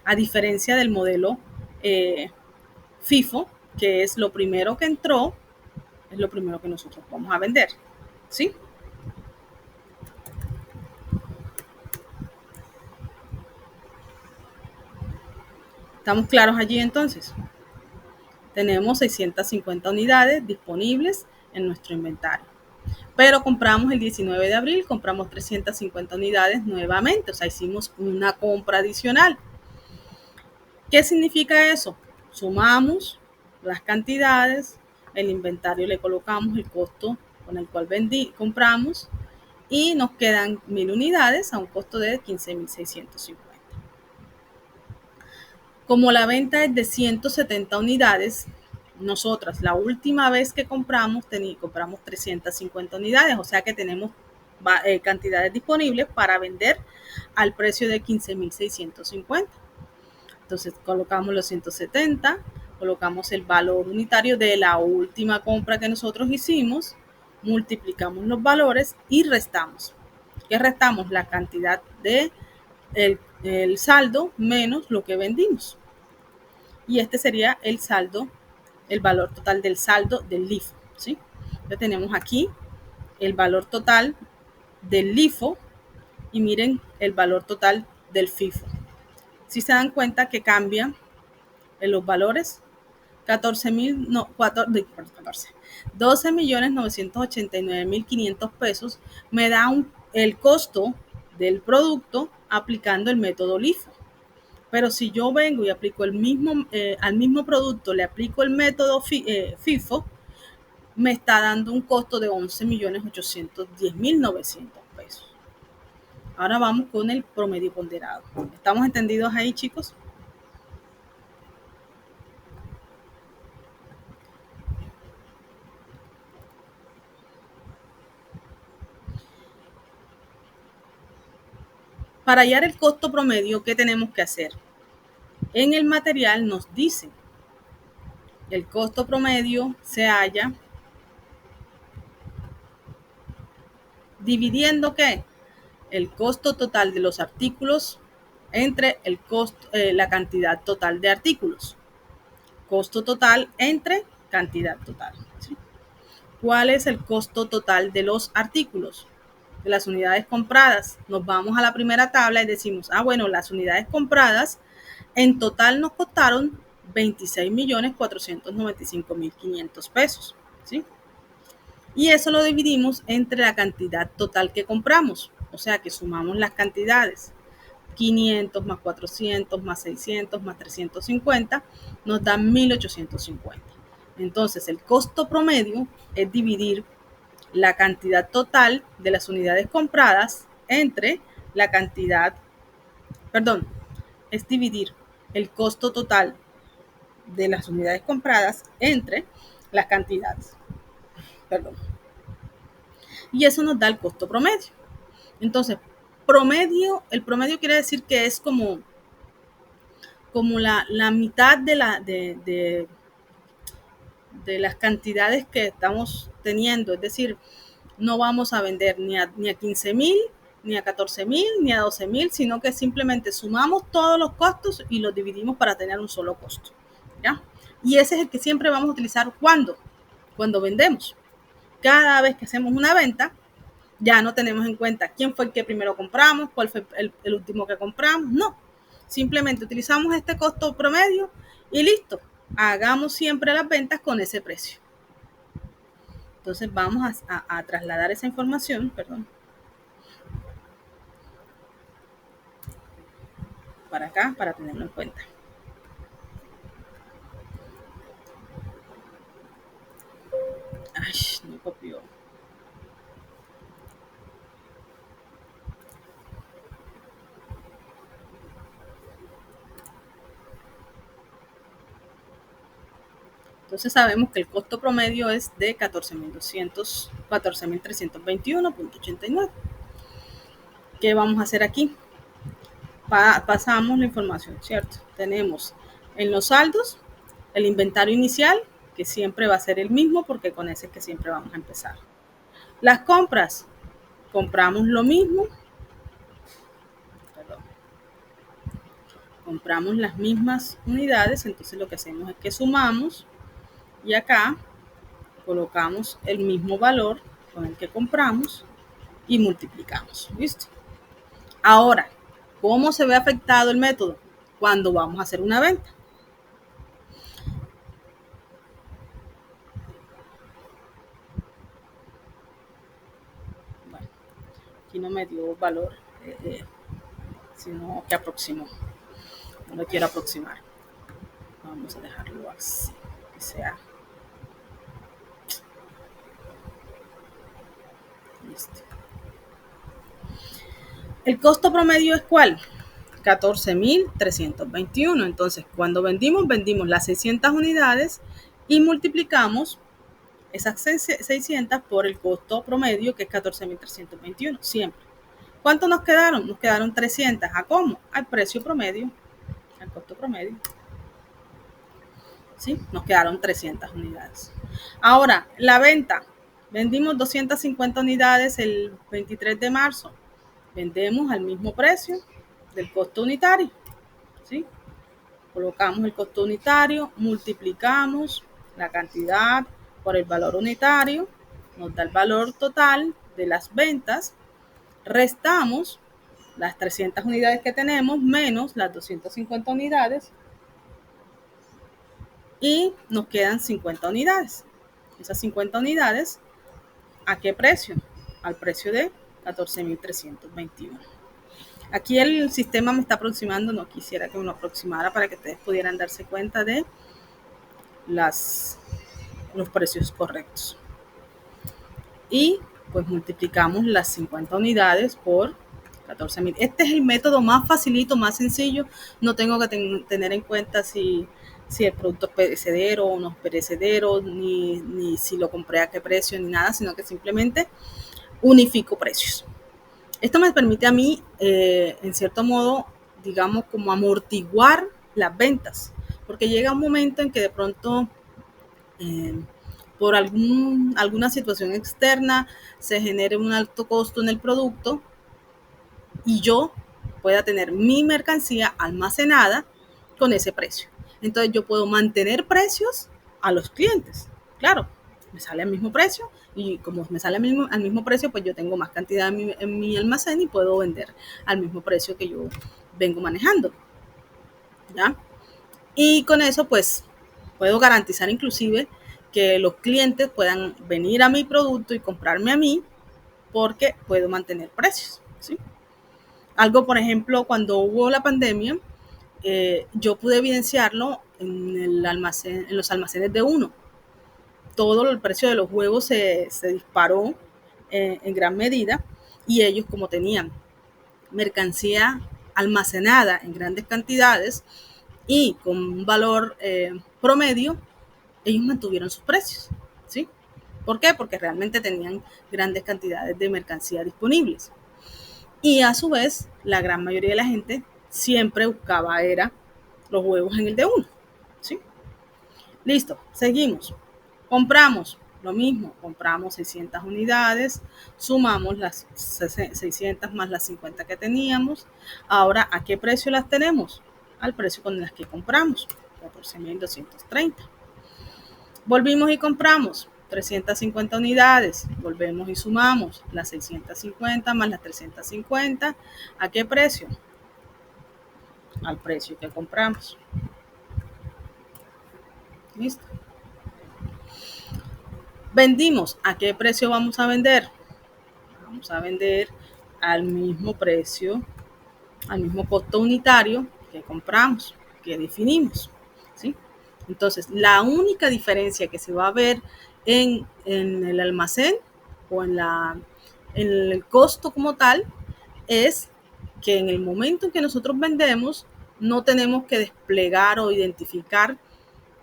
A diferencia del modelo FIFO, que es lo primero que entró, es lo primero que nosotros vamos a vender. ¿Sí? ¿Estamos claros allí entonces? Tenemos 650 unidades disponibles en nuestro inventario. Pero compramos el 19 de abril, compramos 350 unidades nuevamente, o sea, hicimos una compra adicional. ¿Qué significa eso? Sumamos las cantidades, el inventario le colocamos el costo con el cual compramos y nos quedan 1.000 unidades a un costo de 15.650. Como la venta es de 170 unidades, nosotras la última vez que compramos 350 unidades, o sea que tenemos cantidades disponibles para vender al precio de 15.650. Entonces colocamos los 170, colocamos el valor unitario de la última compra que nosotros hicimos, multiplicamos los valores y restamos. ¿Qué restamos? La cantidad de el saldo menos lo que vendimos. Y este sería el saldo, el valor total del saldo del LIFO, ¿sí? Entonces tenemos aquí el valor total del LIFO y miren el valor total del FIFO. Si se dan cuenta que cambian en los valores, 12.989.500 pesos me da el costo del producto aplicando el método LIFO. Pero si yo vengo y aplico al mismo producto, le aplico el método FIFO, me está dando un costo de 11.810.900 pesos. Ahora vamos con el promedio ponderado. ¿Estamos entendidos ahí, chicos? Para hallar el costo promedio, ¿qué tenemos que hacer? En el material nos dice, el costo promedio se halla dividiendo ¿qué? El costo total de los artículos entre la cantidad total de artículos. Costo total entre cantidad total. ¿Sí? ¿Cuál es el costo total de los artículos? De las unidades compradas. Nos vamos a la primera tabla y decimos, bueno, las unidades compradas en total nos costaron 26.495.500 pesos. ¿Sí? Y eso lo dividimos entre la cantidad total que compramos. O sea que sumamos las cantidades. 500 más 400 más 600 más 350 nos da 1.850. Entonces el costo promedio es dividir la cantidad total de las unidades compradas entre la cantidad, es dividir el costo total de las unidades compradas entre las cantidades. Y eso nos da el costo promedio. Entonces, el promedio quiere decir que es como la mitad de las cantidades que estamos teniendo. Es decir, no vamos a vender ni a 15.000, ni a 14.000, ni a 12.000, sino que simplemente sumamos todos los costos y los dividimos para tener un solo costo. ¿Ya? Y ese es el que siempre vamos a utilizar cuando vendemos. Cada vez que hacemos una venta, ya no tenemos en cuenta quién fue el que primero compramos, cuál fue el último que compramos. No, simplemente utilizamos este costo promedio y listo. Hagamos siempre las ventas con ese precio. Entonces vamos a trasladar esa información, para acá, para tenerlo en cuenta. Ay, no copió. Entonces sabemos que el costo promedio es de 14.321.89. ¿Qué vamos a hacer aquí? Pasamos la información, ¿cierto? Tenemos en los saldos el inventario inicial, que siempre va a ser el mismo porque con ese es que siempre vamos a empezar. Las compras, compramos lo mismo. Compramos las mismas unidades, entonces lo que hacemos es que sumamos y acá colocamos el mismo valor con el que compramos y multiplicamos. ¿Listo? Ahora, ¿cómo se ve afectado el método? Cuando vamos a hacer una venta. Bueno, aquí no me dio valor, sino que aproximó. No lo quiero aproximar. Vamos a dejarlo así, que sea. Listo. ¿El costo promedio es cuál? 14.321. Entonces, cuando vendimos las 600 unidades y multiplicamos esas 600 por el costo promedio, que es 14.321, siempre. ¿Cuánto nos quedaron? Nos quedaron 300. ¿A cómo? Al precio promedio, al costo promedio. ¿Sí? Nos quedaron 300 unidades. Ahora, la venta. Vendimos 250 unidades el 23 de marzo. Vendemos al mismo precio del costo unitario. ¿Sí? Colocamos el costo unitario, multiplicamos la cantidad por el valor unitario, nos da el valor total de las ventas, restamos las 300 unidades que tenemos menos las 250 unidades y nos quedan 50 unidades. Esas 50 unidades, ¿a qué precio? Al precio de 14.321. Aquí el sistema me está aproximando, no quisiera que me lo aproximara para que ustedes pudieran darse cuenta de los precios correctos. Y pues multiplicamos las 50 unidades por 14.000. Este es el método más facilito, más sencillo. No tengo que tener en cuenta si el producto es perecedero o no es perecedero, ni si lo compré a qué precio, ni nada, sino que simplemente unifico precios. Esto me permite a mí, en cierto modo, digamos, como amortiguar las ventas, porque llega un momento en que de pronto, por alguna situación externa, se genere un alto costo en el producto y yo pueda tener mi mercancía almacenada con ese precio. Entonces yo puedo mantener precios a los clientes. Claro, me sale al mismo precio y como me sale al mismo precio, pues yo tengo más cantidad en mi almacén y puedo vender al mismo precio que yo vengo manejando. ¿Ya? Y con eso, pues, puedo garantizar inclusive que los clientes puedan venir a mi producto y comprarme a mí porque puedo mantener precios, ¿sí? Algo, por ejemplo, cuando hubo la pandemia, yo pude evidenciarlo en los almacenes de Uno. Todo el precio de los huevos se disparó en gran medida y ellos, como tenían mercancía almacenada en grandes cantidades y con un valor promedio, ellos mantuvieron sus precios, ¿sí? ¿Por qué? Porque realmente tenían grandes cantidades de mercancía disponibles. Y a su vez, la gran mayoría de la gente siempre buscaba era los huevos en el de Uno, ¿sí? Listo, seguimos. Compramos lo mismo, compramos 600 unidades, sumamos las 600 más las 50 que teníamos. Ahora, ¿a qué precio las tenemos? Al precio con las que compramos, 14.230. Volvimos y compramos 350 unidades, volvemos y sumamos las 650 más las 350. ¿A qué precio? Al precio que compramos. ¿Listo? Vendimos. ¿A qué precio vamos a vender? Vamos a vender al mismo precio, al mismo costo unitario que compramos, que definimos, ¿sí? Entonces, la única diferencia que se va a ver en el almacén o en el costo como tal es que en el momento en que nosotros vendemos, no tenemos que desplegar o identificar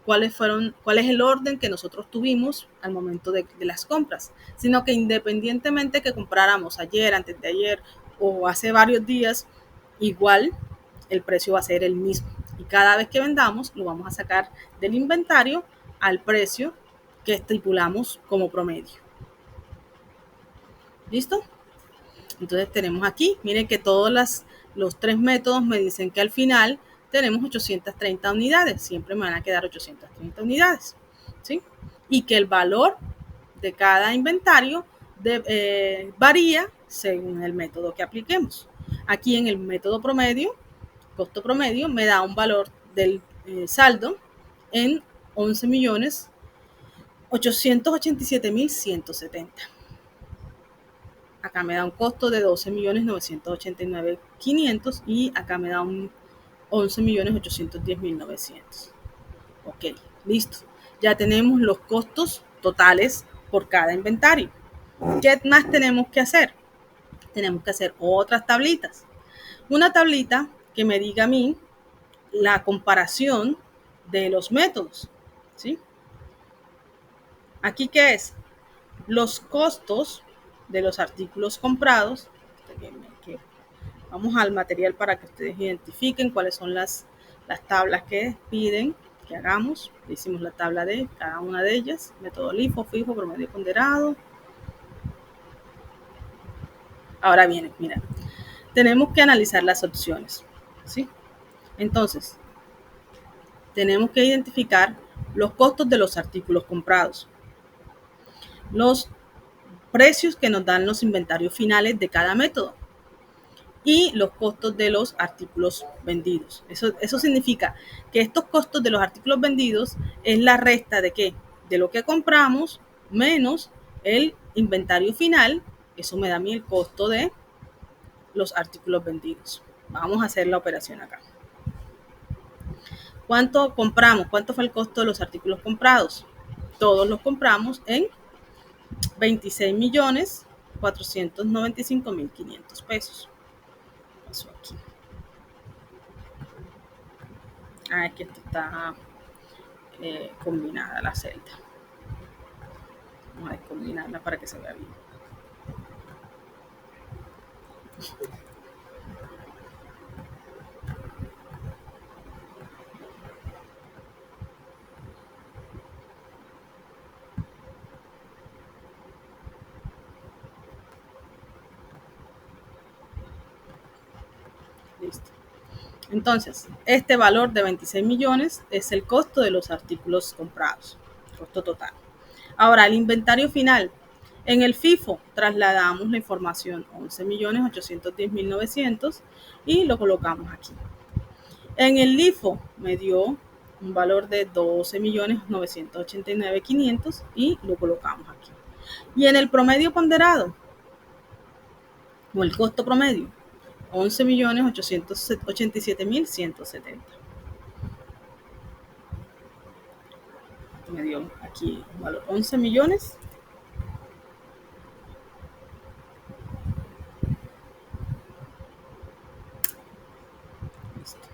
cuál es el orden que nosotros tuvimos al momento de las compras, sino que independientemente que compráramos ayer, antes de ayer o hace varios días, igual el precio va a ser el mismo. Y cada vez que vendamos, lo vamos a sacar del inventario al precio que estipulamos como promedio. ¿Listo? Entonces tenemos aquí, miren que todos los tres métodos me dicen que al final tenemos 830 unidades, siempre me van a quedar 830 unidades, ¿sí? Y que el valor de cada inventario varía según el método que apliquemos. Aquí en el método promedio, costo promedio, me da un valor del saldo en 11.887.170. Acá me da un costo de 12.989.500 y acá me da un 11.810.900. Ok, listo. Ya tenemos los costos totales por cada inventario. ¿Qué más tenemos que hacer? Tenemos que hacer otras tablitas. Una tablita que me diga a mí la comparación de los métodos, ¿sí? Aquí, ¿qué es? Los costos de los artículos comprados. Vamos al material para que ustedes identifiquen cuáles son las tablas que piden que hagamos. Hicimos la tabla de cada una de ellas, método LIFO, fijo, promedio ponderado. Ahora viene, mira, tenemos que analizar las opciones, ¿sí? Entonces, tenemos que identificar los costos de los artículos comprados, los precios que nos dan los inventarios finales de cada método y los costos de los artículos vendidos. Eso significa que estos costos de los artículos vendidos es la resta de ¿qué? De lo que compramos menos el inventario final. Eso me da a mí el costo de los artículos vendidos. Vamos a hacer la operación acá. ¿Cuánto compramos? ¿Cuánto fue el costo de los artículos comprados? Todos los compramos en 26.495.500 pesos. Eso aquí. Aquí está combinada la celda. Vamos a descombinarla para que se vea bien. Listo. Entonces, este valor de 26 millones es el costo de los artículos comprados, costo total. Ahora, el inventario final. En el FIFO trasladamos la información 11.810.900 y lo colocamos aquí. En el LIFO me dio un valor de 12.989.500 y lo colocamos aquí. Y en el promedio ponderado, o el costo promedio, 11.887.170. Me dio aquí un valor 11 millones. Listo.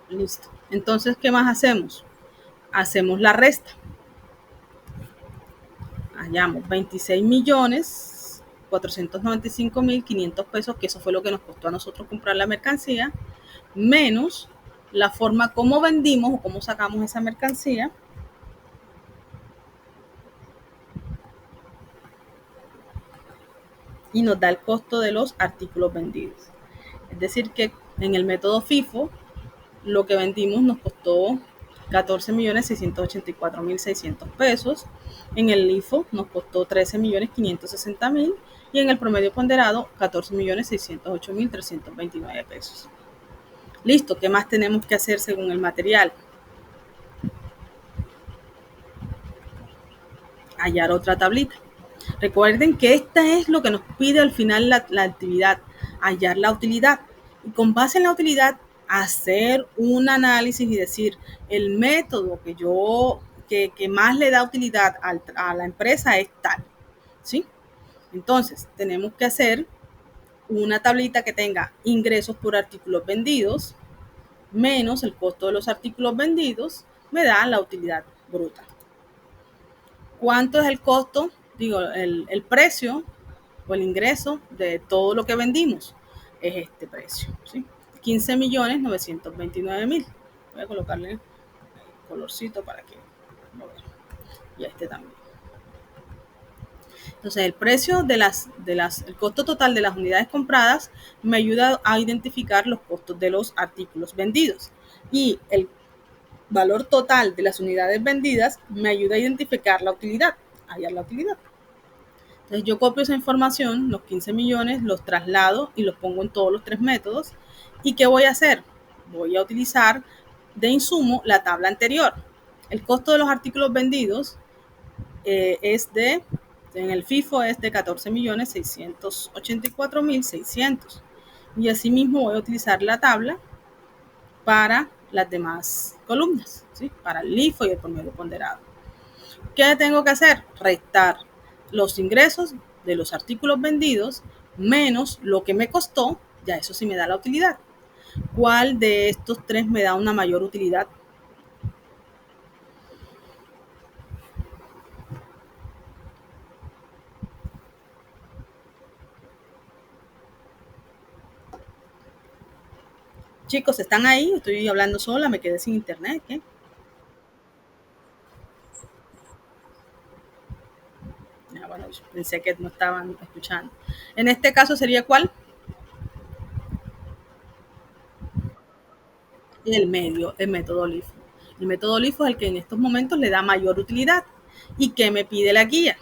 Listo. Entonces, ¿qué más hacemos? Hacemos la resta. Hallamos 26.495.500 pesos, que eso fue lo que nos costó a nosotros comprar la mercancía, menos la forma como vendimos o cómo sacamos esa mercancía. Y nos da el costo de los artículos vendidos. Es decir, que en el método FIFO, lo que vendimos nos costó 14.684.600 pesos. En el LIFO nos costó 13.560.000 y en el promedio ponderado 14.608.329 pesos. Listo, ¿qué más tenemos que hacer según el material? Hallar otra tablita. Recuerden que esta es lo que nos pide al final la actividad, hallar la utilidad. Y con base en la utilidad, hacer un análisis y decir, el método que más le da utilidad a la empresa es tal, ¿sí? Entonces, tenemos que hacer una tablita que tenga ingresos por artículos vendidos menos el costo de los artículos vendidos, me da la utilidad bruta. ¿Cuánto es el costo? Digo, el precio o el ingreso de todo lo que vendimos es este precio, ¿sí? 15.929.000. Voy a colocarle el colorcito para que lo vean. Y este también. Entonces, el precio el costo total de las unidades compradas me ayuda a identificar los costos de los artículos vendidos. Y el valor total de las unidades vendidas me ayuda a identificar la utilidad, hallar la utilidad. Entonces yo copio esa información, los 15 millones, los traslado y los pongo en todos los tres métodos. ¿Y qué voy a hacer? Voy a utilizar de insumo la tabla anterior. El costo de los artículos vendidos en el FIFO es de 14.684.600. Y asimismo voy a utilizar la tabla para las demás columnas, ¿sí? Para el LIFO y el promedio ponderado. ¿Qué tengo que hacer? Restar los ingresos de los artículos vendidos menos lo que me costó, ya eso sí me da la utilidad. ¿Cuál de estos tres me da una mayor utilidad? Chicos, ¿están ahí? Estoy hablando sola, me quedé sin internet. ¿Qué? Ah, bueno, pensé que no estaban escuchando. En este caso sería ¿cuál? El medio, el método LIFO. El método LIFO es el que en estos momentos le da mayor utilidad. ¿Y qué me pide la guía?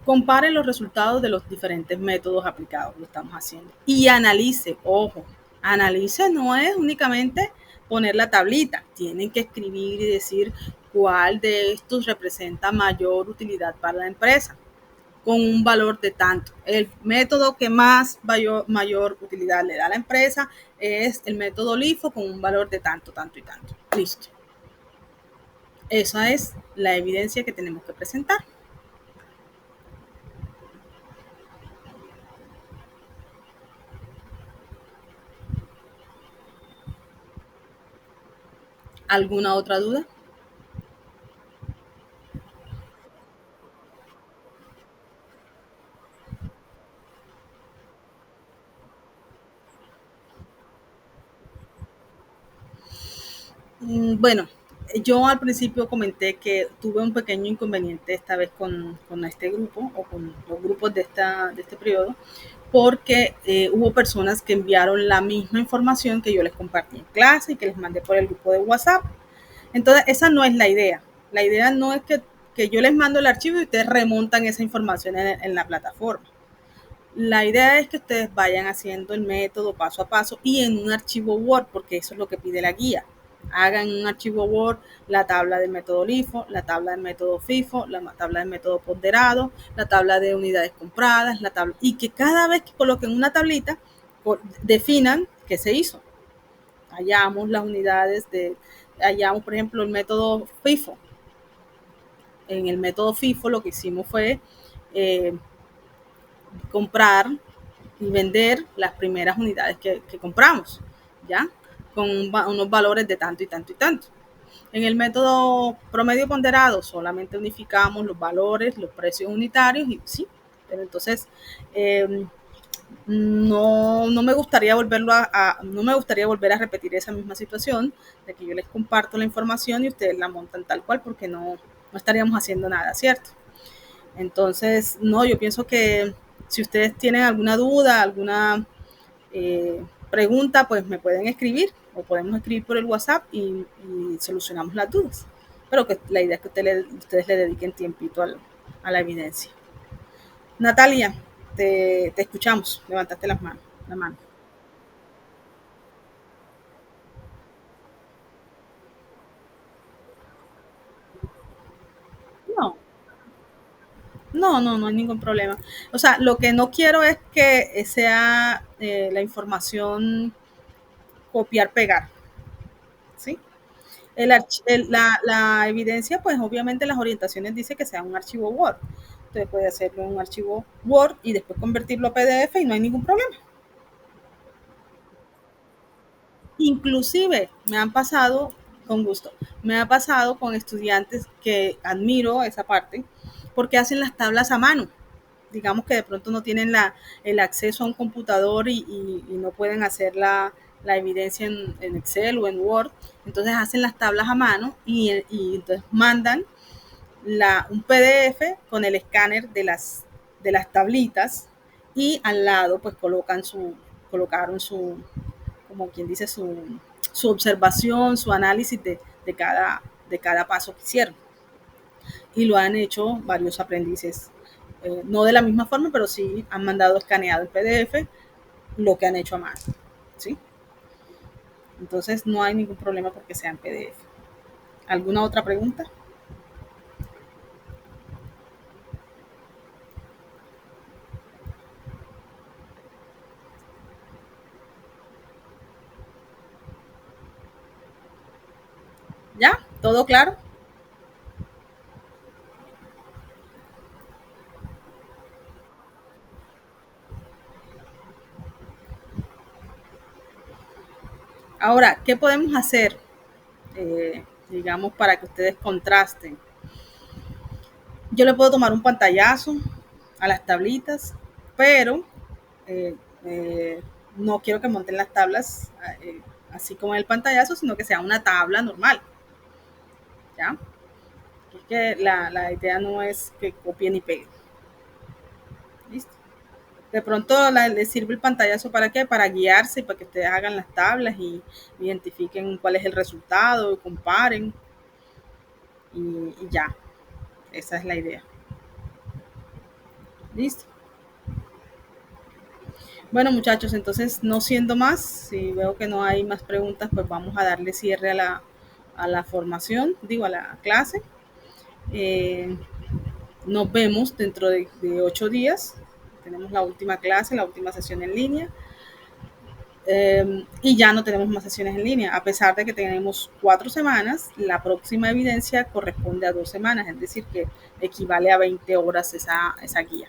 Compare los resultados de los diferentes métodos aplicados, lo estamos haciendo. Y analice, ojo, analice no es únicamente poner la tablita, tienen que escribir y decir cuál de estos representa mayor utilidad para la empresa, con un valor de tanto. El método que más mayor utilidad le da a la empresa es el método LIFO con un valor de tanto, tanto y tanto. Listo. Esa es la evidencia que tenemos que presentar. ¿Alguna otra duda? Bueno, yo al principio comenté que tuve un pequeño inconveniente esta vez con este grupo o con los grupos de este periodo, porque hubo personas que enviaron la misma información que yo les compartí en clase y que les mandé por el grupo de WhatsApp. Entonces, esa no es la idea. La idea no es que yo les mando el archivo y ustedes remontan esa información en la plataforma. La idea es que ustedes vayan haciendo el método paso a paso y en un archivo Word, porque eso es lo que pide la guía. Hagan en un archivo Word la tabla del método LIFO, la tabla del método FIFO, la tabla del método ponderado, la tabla de unidades compradas, la tabla, y que cada vez que coloquen una tablita, definan qué se hizo. Hallamos las unidades hallamos por ejemplo el método FIFO. En el método FIFO lo que hicimos fue eh, comprar y vender las primeras unidades que compramos, ¿ya? Con unos valores de tanto y tanto y tanto. En el método promedio ponderado solamente unificamos los valores, los precios unitarios y sí, pero entonces eh, no me gustaría no me gustaría volver a repetir esa misma situación de que yo les comparto la información y ustedes la montan tal cual porque no estaríamos haciendo nada, ¿cierto? Entonces, no, yo pienso que si ustedes tienen alguna duda, alguna pregunta, pues me pueden escribir o podemos escribir por el WhatsApp y solucionamos las dudas. Pero que la idea es que ustedes le dediquen tiempito a la evidencia. Natalia, te escuchamos. Levantaste la mano. No, no hay ningún problema. O sea, lo que no quiero es que sea la información copiar-pegar, ¿sí? La evidencia, pues obviamente las orientaciones dice que sea un archivo Word. Usted puede hacerlo en un archivo Word y después convertirlo a PDF y no hay ningún problema. Inclusive me han pasado, con gusto, me ha pasado con estudiantes que admiro esa parte porque hacen las tablas a mano. Digamos que de pronto no tienen el acceso a un computador y no pueden hacer la evidencia en Excel o en Word. Entonces hacen las tablas a mano y entonces mandan un PDF con el escáner de las tablitas y al lado pues colocaron como quien dice, su observación, su análisis de cada paso que hicieron. Y lo han hecho varios aprendices, no de la misma forma, pero sí han mandado escaneado el PDF lo que han hecho a mano. ¿Sí? Entonces no hay ningún problema porque sea en PDF. ¿Alguna otra pregunta? ¿Todo claro? Ahora, ¿qué podemos hacer, digamos, para que ustedes contrasten? Yo le puedo tomar un pantallazo a las tablitas, pero eh, eh, no quiero que monten las tablas así como en el pantallazo, sino que sea una tabla normal, ¿ya? Es que la idea no es que copien y peguen, ¿listo? De pronto les sirve el pantallazo para qué, para guiarse y para que ustedes hagan las tablas y identifiquen cuál es el resultado, comparen y ya, esa es la idea. ¿Listo? Bueno, muchachos, entonces no siendo más, si veo que no hay más preguntas, pues vamos a darle cierre a la formación, digo, a la clase. Eh, Nos vemos dentro de 8 días. Tenemos la última clase, la última sesión en línea. Y ya no tenemos más sesiones en línea. A pesar de que tenemos 4 semanas, la próxima evidencia corresponde a 2 semanas, es decir, que equivale a 20 horas esa guía.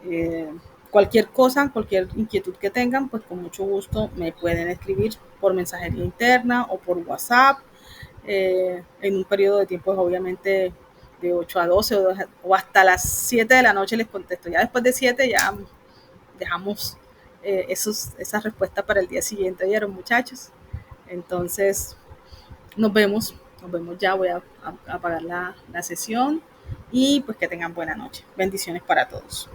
Eh, Cualquier cosa, cualquier inquietud que tengan, pues con mucho gusto me pueden escribir por mensajería interna o por WhatsApp. En un periodo de tiempo, obviamente, de 8 a 12 o hasta las 7 de la noche les contesto. Ya después de 7 ya dejamos esas respuestas para el día siguiente, ¿vieron, muchachos? Entonces, nos vemos ya, voy a apagar la sesión y pues que tengan buena noche. Bendiciones para todos.